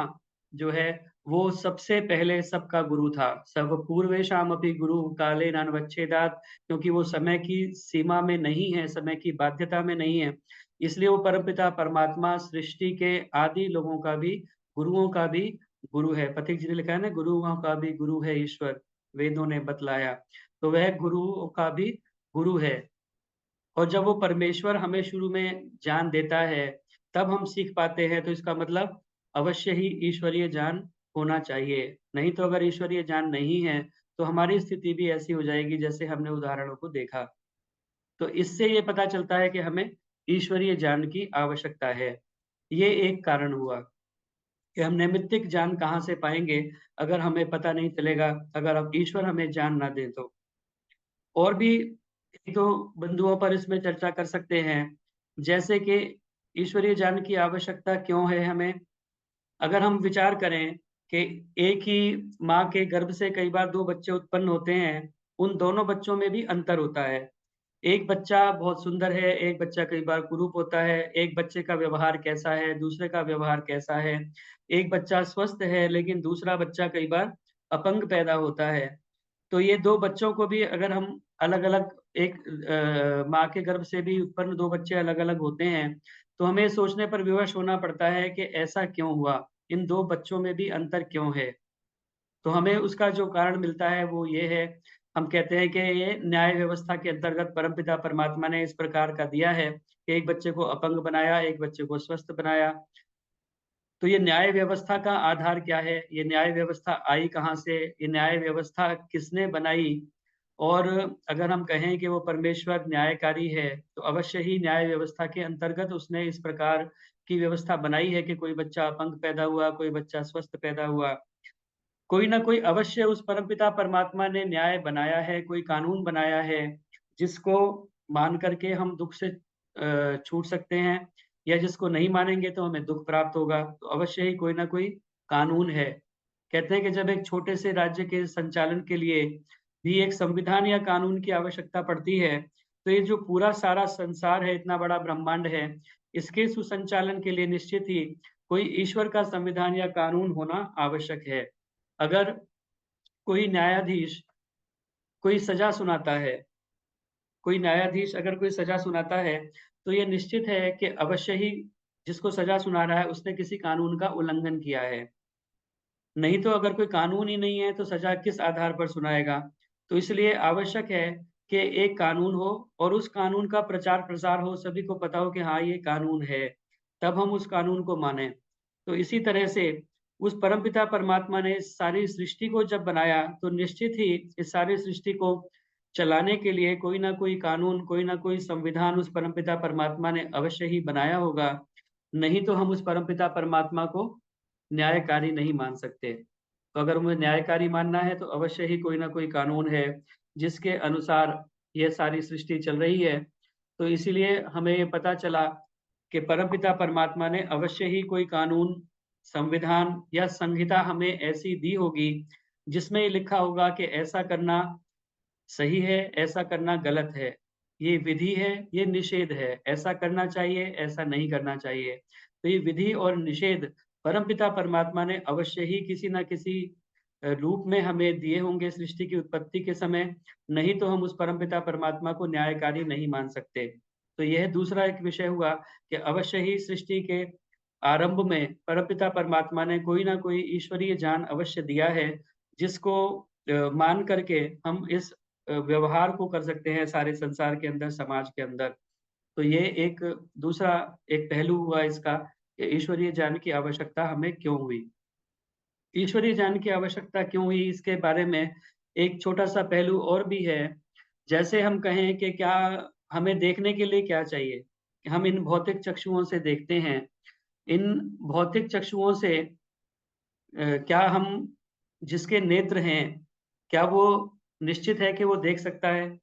जो है, वो सबसे पहले सबका गुरु था। सब पूर्वेषामपि गुरु काले नान्वच्छेदात्, क्योंकि वो समय की सीमा में नहीं है, समय की बाध्यता में नहीं है। इसलिए वो परमपिता परमात्मा सृष्टि के आदि लोगों का भी, गुरुओं का भी गुरु है। पथिक जी ने लिखा है ना, गुरुओं का भी गुरु है ईश्वर, वेदों ने बतलाया। तो वह गुरुओं का भी गुरु है। और जब वो परमेश्वर हमें शुरू में ज्ञान देता है, तब हम सीख पाते हैं। तो इसका मतलब अवश्य ही ईश्वरीय ज्ञान होना चाहिए, नहीं तो अगर ईश्वरीय ज्ञान नहीं है तो हमारी स्थिति भी ऐसी हो जाएगी जैसे हमने उदाहरणों को देखा। तो इससे ये पता चलता है कि हमें ईश्वरीय ज्ञान की आवश्यकता है। ये एक कारण हुआ कि हम नैमित्तिक ज्ञान कहाँ से पाएंगे अगर हमें पता नहीं चलेगा, अगर अब ईश्वर हमें ज्ञान ना दे तो। और भी एक दो बिंदुओं पर इसमें चर्चा कर सकते हैं, जैसे कि ईश्वरीय ज्ञान की आवश्यकता क्यों है हमें। अगर हम विचार करें कि एक ही माँ के गर्भ से कई बार 2 बच्चे उत्पन्न होते हैं, उन दोनों बच्चों में भी अंतर होता है। एक बच्चा बहुत सुंदर है, एक बच्चा कई बार कुरूप होता है, एक बच्चे का व्यवहार कैसा है, दूसरे का व्यवहार कैसा है। एक बच्चा स्वस्थ है लेकिन दूसरा बच्चा कई बार अपंग पैदा होता है। तो ये 2 बच्चों को भी अगर हम अलग-अलग एक माँ के गर्भ से भी उत्पन्न 2 बच्चे अलग-अलग होते हैं, तो हमें सोचने पर विवश होना पड़ता है कि ऐसा क्यों हुआ? इन 2 बच्चों में भी अंतर क्यों है? तो हमें उसका जो कारण मिलता है वो ये है, हम कहते हैं कि ये न्याय व्यवस्था के अंतर्गत परमपिता परमात्मा ने इस प्रकार का दिया है कि एक बच्चे को अपंग बनाया, एक बच्चे को स्वस्थ बनाया। तो ये न्याय व्यवस्था का आधार क्या है? ये न्याय व्यवस्था आई कहाँ से? ये न्याय व्यवस्था किसने बनाई? और अगर हम कहें कि वो परमेश्वर न्यायकारी है, तो अवश्य ही न्याय व्यवस्था के अंतर्गत उसने इस प्रकार की व्यवस्था बनाई है कि कोई बच्चा अपंग पैदा हुआ, कोई बच्चा स्वस्थ पैदा हुआ। कोई ना कोई अवश्य उस परमपिता परमात्मा ने न्याय बनाया है, कोई कानून बनाया है, जिसको मान करके हम दुःख से छूट सकते हैं, या जिसको नहीं मानेंगे तो हमें दुःख प्राप्त होगा। तो अवश्य ही कोई ना कोई कानून है। कहते हैं कि जब एक छोटे से राज्य के संचालन के लिए भी एक संविधान या कानून की आवश्यकता पड़ती है, तो ये जो पूरा सारा संसार है, इतना बड़ा ब्रह्मांड है, इसके सुसंचालन के लिए निश्चित ही कोई ईश्वर का संविधान या कानून होना आवश्यक है। अगर कोई न्यायाधीश कोई सजा सुनाता है, कोई न्यायाधीश अगर कोई सजा सुनाता है, तो ये निश्चित है कि अवश्य ही जिसको सजा सुना रहा है उसने किसी कानून का उल्लंघन किया है। नहीं तो अगर कोई कानून ही नहीं है तो सजा किस आधार पर सुनाएगा? तो इसलिए आवश्यक है कि एक कानून हो और उस कानून का प्रचार-प्रसार हो, सभी को पता हो कि हाँ, ये कानून है, तब हम उस कानून को मानें। तो इसी तरह से उस परमपिता परमात्मा ने इस सारी सृष्टि को जब बनाया, तो निश्चित ही इस सारी सृष्टि को चलाने के लिए कोई ना कोई कानून, कोई ना कोई संविधान उस परमपिता परमात्मा ने अवश्य ही बनाया होगा। नहीं तो हम उस परमपिता परमात्मा को न्यायकारी नहीं मान सकते। तो अगर हमें न्यायकारी मानना है तो अवश्य ही कोई ना कोई कानून है, जिसके अनुसार ये सारी सृष्टि चल रही है। तो इसीलिए हमें ये पता चला कि परमपिता परमात्मा ने अवश्य ही कोई कानून, संविधान या संहिता हमें ऐसी दी होगी, जिसमें ये लिखा होगा कि ऐसा करना सही है, ऐसा करना गलत है। ये विधि है, ये निषेध है, ऐसा करना चाहिए, ऐसा नहीं करना चाहिए। तो ये विधि और निषेध परमपिता परमात्मा ने अवश्य ही किसी न किसी रूप में हमें दिए होंगे सृष्टि की उत्पत्ति के समय, नहीं तो हम उस परमपिता परमात्मा को न्यायकारी नहीं मान सकते। तो यह दूसरा एक विषय हुआ कि अवश्य ही सृष्टि के आरंभ में परमपिता परमात्मा ने कोई ना कोई ईश्वरीय ज्ञान अवश्य दिया है, जिसको मान करके हम इस व्यवहार को कर सकते हैं सारे संसार के अंदर, समाज के अंदर। तो ये एक दूसरा एक पहलू हुआ इसका कि ईश्वरीय ज्ञान की आवश्यकता हमें क्यों हुई। ईश्वरीय ज्ञान की आवश्यकता क्यों हुई, इसके बारे में एक छोटा-सा पहलू और भी है। जैसे हम कहें कि क्या हमें देखने के लिए क्या चाहिए? हम इन भौतिक चक्षुओं से देखते हैं। इन भौतिक चक्षुओं से क्या हम जिसके नेत्र हैं, क्या वो निश्चित है कि वो देख सकता है?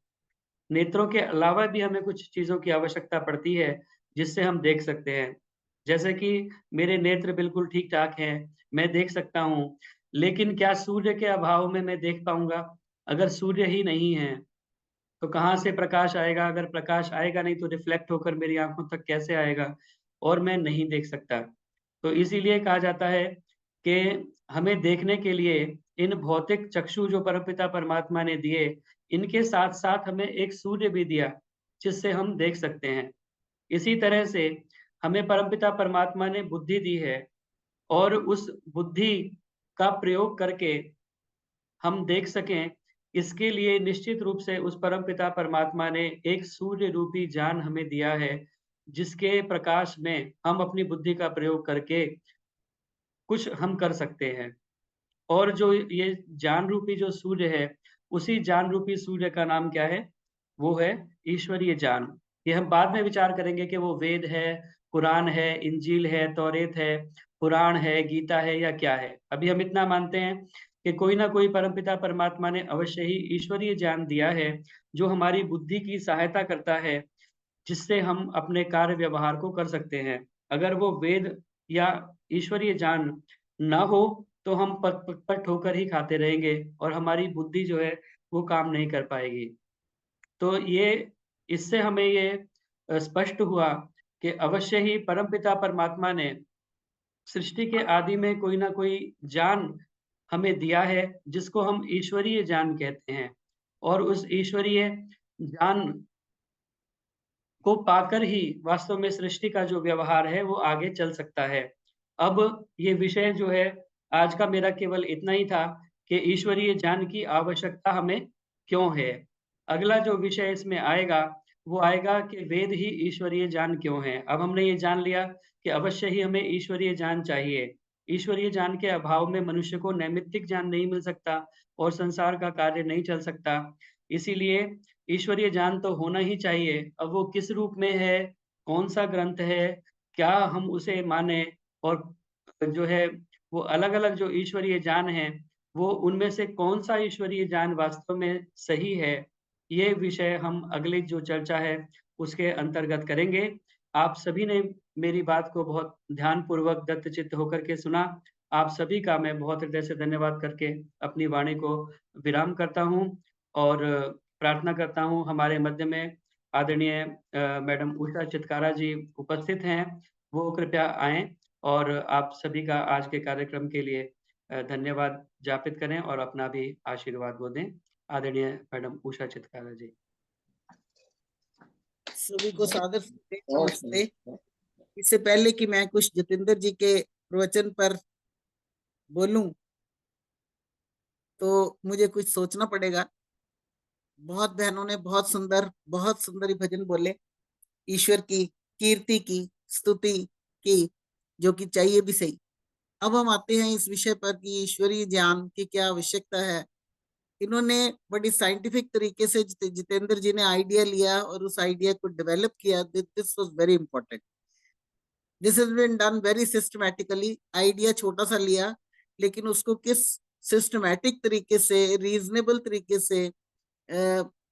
नेत्रों के अलावा भी हमें कुछ चीज़ों की आवश्यकता पड़ती है, जिससे हम देख सकते हैं। जैसे कि मेरे नेत्र बिल्कुल ठीक-ठाक हैं, मैं देख सकता हूँ, लेकिन क्या सूर्य के अभाव में मैं देख पाऊँगा? अगर सूर्य ही नहीं है, तो कहाँ से प्रकाश आएगा? अगर प्रकाश आएगा नहीं तो रिफ्लेक्ट होकर मेरी आँखों तक कैसे आएगा? और मैं नहीं देख सकता। तो इसीलिए कहा जाता है कि हमें देखने के लिए इन भौतिक चक्षु जो परमपिता परमात्मा ने दिए, इनके साथ-साथ हमें एक सूर्य भी दिया, जिससे हम देख सकते हैं। इसी तरह से हमें परमपिता परमात्मा ने बुद्धि दी है और उस बुद्धि का प्रयोग करके हम देख सकें, इसके लिए निश्चित रूप से उस परमपिता परमात्मा ने एक सूर्य रूपी ज्ञान हमें दिया है, जिसके प्रकाश में हम अपनी बुद्धि का प्रयोग करके कुछ हम कर सकते हैं। और जो ये ज्ञान रूपी जो सूर्य है, उसी ज्ञान रूपी सूर्य का नाम क्या है? वो है ईश्वरीय ज्ञान। ये हम बाद में विचार करेंगे कि वो वेद है, कुरान है, इंजील है, तौरेत है, पुराण है, गीता है या क्या है। अभी हम इतना मानते हैं कि कोई ना कोई परमपिता परमात्मा ने अवश्य ही ईश्वरीय ज्ञान दिया है, जो हमारी बुद्धि की सहायता करता है, जिससे हम अपने कार्य व्यवहार को कर सकते हैं। अगर वो वेद या ईश्वरीय ज्ञान ना हो तो हम पट पर ठोकर ही खाते रहेंगे और हमारी बुद्धि जो है वो काम नहीं कर पाएगी। तो ये इससे हमें ये स्पष्ट हुआ कि अवश्य ही परमपिता परमात्मा ने सृष्टि के आदि में कोई ना कोई ज्ञान हमें दिया है, जिसको हम ईश्वरीय ज्ञान कहते हैं। और उस ईश्वरीय ज्ञान को पाकर ही वास्तव में सृष्टि का जो व्यवहार है वो आगे चल सकता है। अब ये विषय जो है आज का मेरा केवल इतना ही था कि ईश्वरीय ज्ञान की आवश्यकता हमें क्यों है। अगला जो विषय इसमें आएगा वो आएगा कि वेद ही ईश्वरीय ज्ञान क्यों है। अब हमने ये जान लिया कि अवश्य ही हमें ईश्वरीय ज्ञान चाहिए। ईश्वरीय ज्ञान के अभाव में मनुष्य को नैमित्तिक ज्ञान नहीं मिल सकता और संसार का कार्य नहीं चल सकता। इसीलिए ईश्वरीय ज्ञान तो होना ही चाहिए। अब वो किस रूप में है, कौन सा ग्रंथ है, क्या हम उसे माने, और जो है वो अलग-अलग जो ईश्वरीय ज्ञान है, वो उनमें से कौन सा ईश्वरीय ज्ञान वास्तव में सही है, ये विषय हम अगली जो चर्चा है उसके अंतर्गत करेंगे। आप सभी ने मेरी बात को बहुत ध्यानपूर्वक दत्तचित्त होकर के सुना। आप सभी का मैं बहुत हृदय से धन्यवाद करके अपनी वाणी को विराम करता हूँ और प्रार्थना करता हूँ हमारे मध्य में आदरणीय मैडम उषा चितकारा जी उपस्थित हैं, वो कृपया आएँ और आप सभी का आज के कार्यक्रम के लिए धन्यवाद ज्ञापित करें और अपना भी आशीर्वाद वो दें। आदरणीय मैडम उषा चितकारा जी। सभी को सादर नमस्ते। इससे पहले कि मैं कुछ जितेंद्र जी के प्रवचन पर बोलूं तो मुझे कुछ सोचना पड़ेगा। बहुत बहनों ने बहुत सुंदर ही भजन बोले, ईश्वर की कीर्ति की, स्तुति की, जो कि चाहिए भी सही। अब हम आते हैं इस विषय पर कि ईश्वरीय ज्ञान की क्या आवश्यकता है। इन्होंने बड़ी साइंटिफिक तरीके से जितेंद्र जी ने आइडिया लिया और उस आइडिया को डेवलप किया। This was very important. This has been done very systematically. Idea छोटा सा लिया, लेकिन उसको किस सिस्टमैटिक तरीके से, रीजनेबल तरीके से,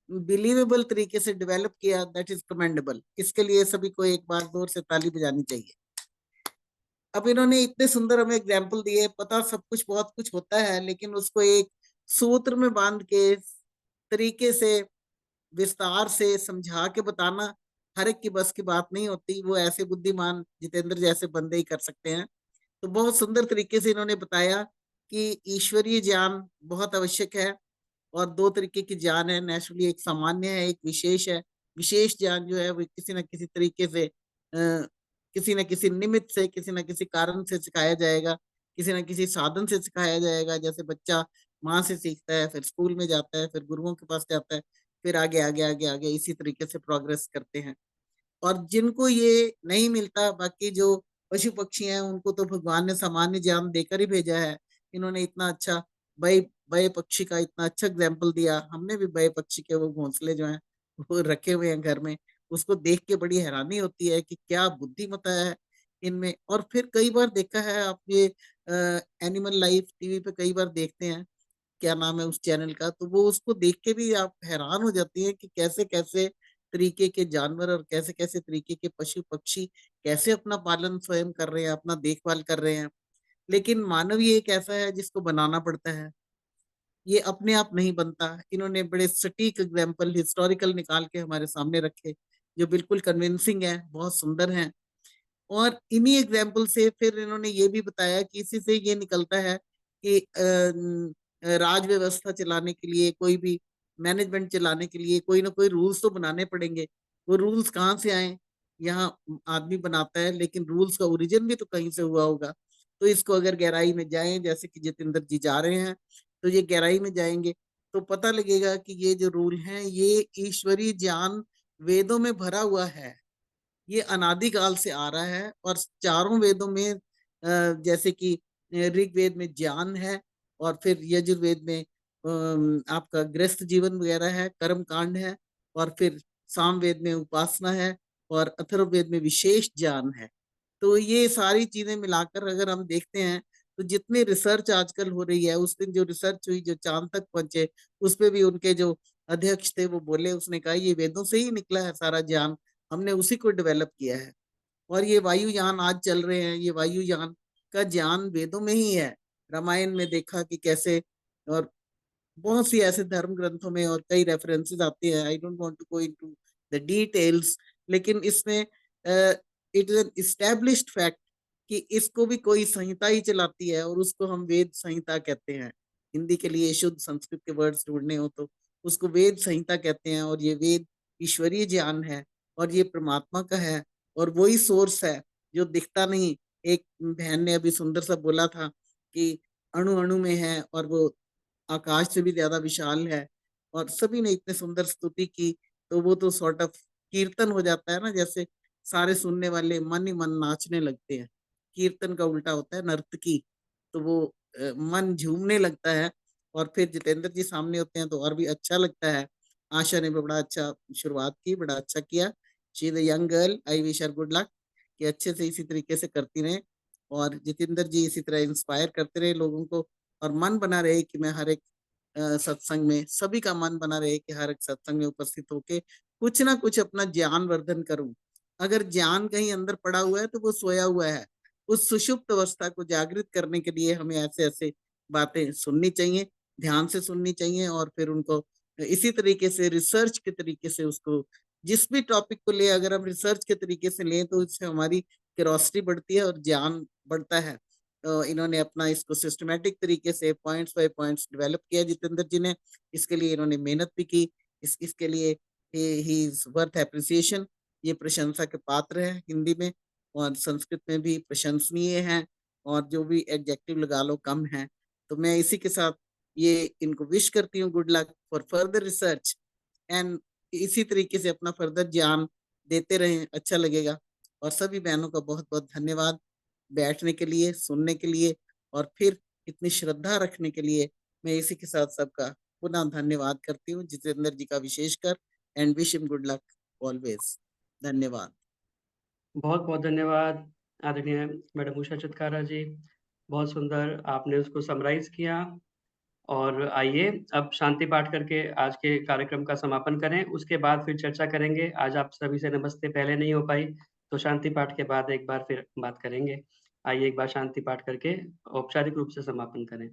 बिलीवेबल तरीके से डेवलप किया, दैट इज कमेंडेबल। इसके लिए सभी को एक बार जोर से ताली बजानी चाहिए। अब इन्होंने इतने सुंदर हमें एग्जाम्पल दिए। पता सब कुछ बहुत कुछ होता है, लेकिन उसको एक सूत्र में बांध के तरीके से विस्तार से समझा के बताना हर एक की बस की बात नहीं होती। वो ऐसे बुद्धिमान जितेंद्र जैसे बंदे ही कर सकते हैं। तो बहुत सुंदर तरीके से इन्होंने बताया कि ईश्वरीय ज्ञान बहुत आवश्यक है और दो तरीके की ज्ञान है। नेचुरली एक सामान्य है, एक विशेष है। विशेष ज्ञान जो है वो किसी न किसी तरीके से किसी न किसी निमित्त से, किसी न किसी कारण से सिखाया जाएगा, किसी न किसी साधन से सिखाया जाएगा। जैसे बच्चा माँ से सीखता है, फिर स्कूल में जाता है, फिर गुरुओं के पास जाता है, फिर आगे आगे आगे आगे इसी तरीके से प्रोग्रेस करते हैं। और जिनको ये नहीं मिलता, बाकी जो पशु पक्षी हैं, उनको तो भगवान ने सामान्य ज्ञान देकर ही भेजा है। इन्होंने इतना अच्छा बये पक्षी का इतना अच्छा एग्जाम्पल दिया। हमने भी बये पक्षी के वो घोंसले जो हैं वो रखे हुए हैं घर में। उसको देख के बड़ी हैरानी होती है कि क्या बुद्धिमत्ता है इनमें। और फिर कई बार देखा है आप, ये एनिमल लाइफ टीवी पे कई बार देखते हैं, क्या नाम है उस चैनल का, तो वो उसको देख के भी आप हैरान हो जाती हैं कि कैसे कैसे तरीके के जानवर और कैसे कैसे तरीके के पशु पक्षी कैसे अपना पालन स्वयं कर रहे हैं, अपना देखभाल कर रहे हैं। लेकिन मानव ही एक ऐसा है जिसको बनाना पड़ता है, ये अपने आप नहीं बनता। इन्होंने बड़े सटीक एग्जाम्पल हिस्टोरिकल निकाल के हमारे सामने रखे, जो बिल्कुल कन्विंसिंग है, बहुत सुंदर हैं। और इन्हीं एग्जाम्पल से फिर इन्होंने ये भी बताया कि इसी से ये निकलता है कि राज व्यवस्था चलाने के लिए, कोई भी मैनेजमेंट चलाने के लिए कोई ना कोई रूल्स तो बनाने पड़ेंगे। वो रूल्स कहाँ से आए? यहाँ आदमी बनाता है, लेकिन रूल्स का ओरिजिन भी तो कहीं से हुआ होगा। तो इसको अगर गहराई में जाएं, जैसे कि जितेंद्र जी जा रहे हैं, तो ये गहराई में जाएंगे तो पता लगेगा कि ये जो रूल हैं ये ईश्वरीय ज्ञान वेदों में भरा हुआ है। ये अनादिकाल से आ रहा है। और चारों वेदों में जैसे कि ऋग्वेद में ज्ञान है, और फिर यजुर्वेद में आपका गृहस्थ जीवन वगैरह है, कर्म कांड है, और फिर सामवेद में उपासना है, और अथर्ववेद में विशेष ज्ञान है। तो ये सारी चीजें मिलाकर अगर हम देखते हैं तो जितनी रिसर्च आजकल हो रही है, उस दिन जो रिसर्च हुई, जो चांद तक पहुंचे, उस पे भी उनके जो अध्यक्ष थे वो बोले, उसने कहा ये वेदों से ही निकला है सारा ज्ञान, हमने उसी को डेवलप किया है। और ये वायुयान आज चल रहे हैं, ये वायुयान का ज्ञान वेदों में ही है। रामायण में देखा कि कैसे, और बहुत सी ऐसे धर्म ग्रंथों में और कई रेफरेंसेस आते हैं। I don't want to go into the details, लेकिन इसमें it is an established fact कि इसको भी कोई संहिता ही चलाती है, और उसको हम वेद संहिता कहते हैं। हिंदी के लिए शुद्ध संस्कृत के वर्ड्स ढूंढने हो तो उसको वेद संहिता कहते हैं। और ये वेद ईश्वरीय ज्ञान है, और ये परमात्मा का है, और वही सोर्स है जो दिखता नहीं। एक बहन ने अभी सुंदर सा बोला था कि अणु अणु में है, और वो आकाश से भी ज्यादा विशाल है। और सभी ने इतने सुंदर स्तुति की, तो वो तो सॉर्ट ऑफ कीर्तन हो जाता है ना, जैसे सारे सुनने वाले मन ही मन नाचने लगते हैं। कीर्तन का उल्टा होता है नर्तकी, तो वो मन झूमने लगता है। और फिर जितेंद्र जी सामने होते हैं तो और भी अच्छा लगता है। आशा ने भी बड़ा अच्छा शुरुआत की, बड़ा अच्छा किया। She is a young girl, I wish her good luck कि अच्छे से इसी तरीके से करती रहे, और जितेंद्र जी इसी तरह इंस्पायर करते रहे लोगों को, और मन बना रहे कि मैं हर एक सत्संग में, सभी का मन बना रहे कि हर एक सत्संग में उपस्थित होके कुछ ना कुछ अपना ज्ञान वर्धन करूं। अगर ज्ञान कहीं अंदर पड़ा हुआ है तो वो सोया हुआ है। उस सुषुप्त अवस्था को जागृत करने के लिए हमें ऐसे ऐसे बातें सुननी चाहिए, ध्यान से सुननी चाहिए, और फिर उनको इसी तरीके से रिसर्च के तरीके से उसको, जिस भी टॉपिक को ले अगर हम रिसर्च के तरीके से लें तो इससे हमारी क्यूरोसिटी बढ़ती है और ज्ञान बढ़ता है। तो इन्होंने अपना इसको सिस्टमेटिक तरीके से पॉइंट्स बाय पॉइंट्स डेवलप किया जितेंद्र जी ने। इसके लिए इन्होंने मेहनत भी की। इसके लिए ही इज वर्थ एप्रिसिएशन। ये प्रशंसा के पात्र है हिंदी में, और संस्कृत में भी प्रशंसनीय है, और जो भी एडजेक्टिव लगा लो कम है। तो मैं इसी के साथ ये इनको विश करती हूँ good luck for further research, and इसी तरीके से अपना फर्दर ज्ञान देते रहें, अच्छा लगेगा। और सभी बहनों का बहुत बहुत धन्यवाद बैठने के लिए, सुनने के लिए, और फिर इतनी श्रद्धा रखने के लिए। मैं इसी के साथ सबका पुनः धन्यवाद करती हूँ, जितेंद्र जी का विशेषकर, and wish him good luck always. धन्यवाद। बहुत बहुत धन्यवाद आदरणीय मैडम उषा चितकारा जी, बहुत सुंदर आपने उसको समराइज किया। और आइए अब शांति पाठ करके आज के कार्यक्रम का समापन करें, उसके बाद फिर चर्चा करेंगे। आज आप सभी से नमस्ते पहले नहीं हो पाई, तो शांति पाठ के बाद एक बार फिर बात करेंगे। आइए एक बार शांति पाठ करके औपचारिक रूप से समापन करें।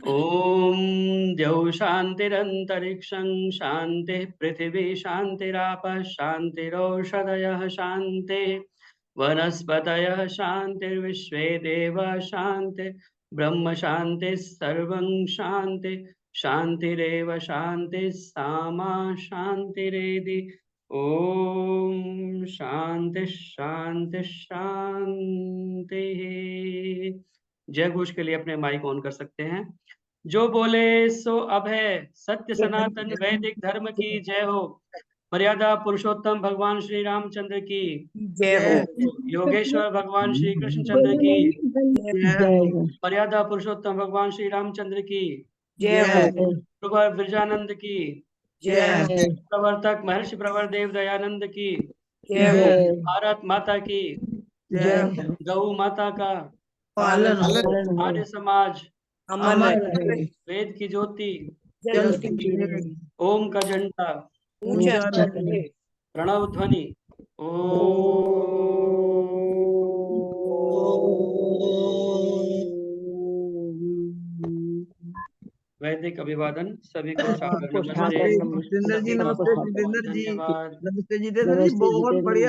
ओम द्यौ शांतिरंतरिक्षं शांति पृथिवी शांतिराप शांतिरौषधयः शांति वनस्पतयः शांतिर्विश्वे देवा शांति ब्रह्म शांति सर्वं शांति शांतिरेव शांति सामा शांतिरेधि। ओम शांति शांति शांति। जय घोष के लिए अपने माइक ऑन कर सकते हैं। जो बोले सो अब है, सत्य सनातन वैदिक धर्म की जय हो। मर्यादा पुरुषोत्तम भगवान श्री रामचंद्र की जय हो। योगेश्वर भगवान श्री कृष्णचंद्र की जय हो। मर्यादा पुरुषोत्तम भगवान श्री रामचंद्र की जय हो। प्रवर विरजानंद की जय हो। प्रवर्तक महर्षि प्रवर देव दयानंद की जय हो। भारत माता की जय हो। गौ माता का पालन हो। आर्य समाज अमर रहे। वेद की ज्योति जलती रहे। ओम का झंडा ऊंचा रहे। प्रणव ध्वनि वैदिक अभिवादन सभी को सादर नमस्ते। जितेंद्र जी नमस्ते। जितेंद्र जी धन्यवाद। नमस्ते। जितेंद्र जी बहुत बढ़िया।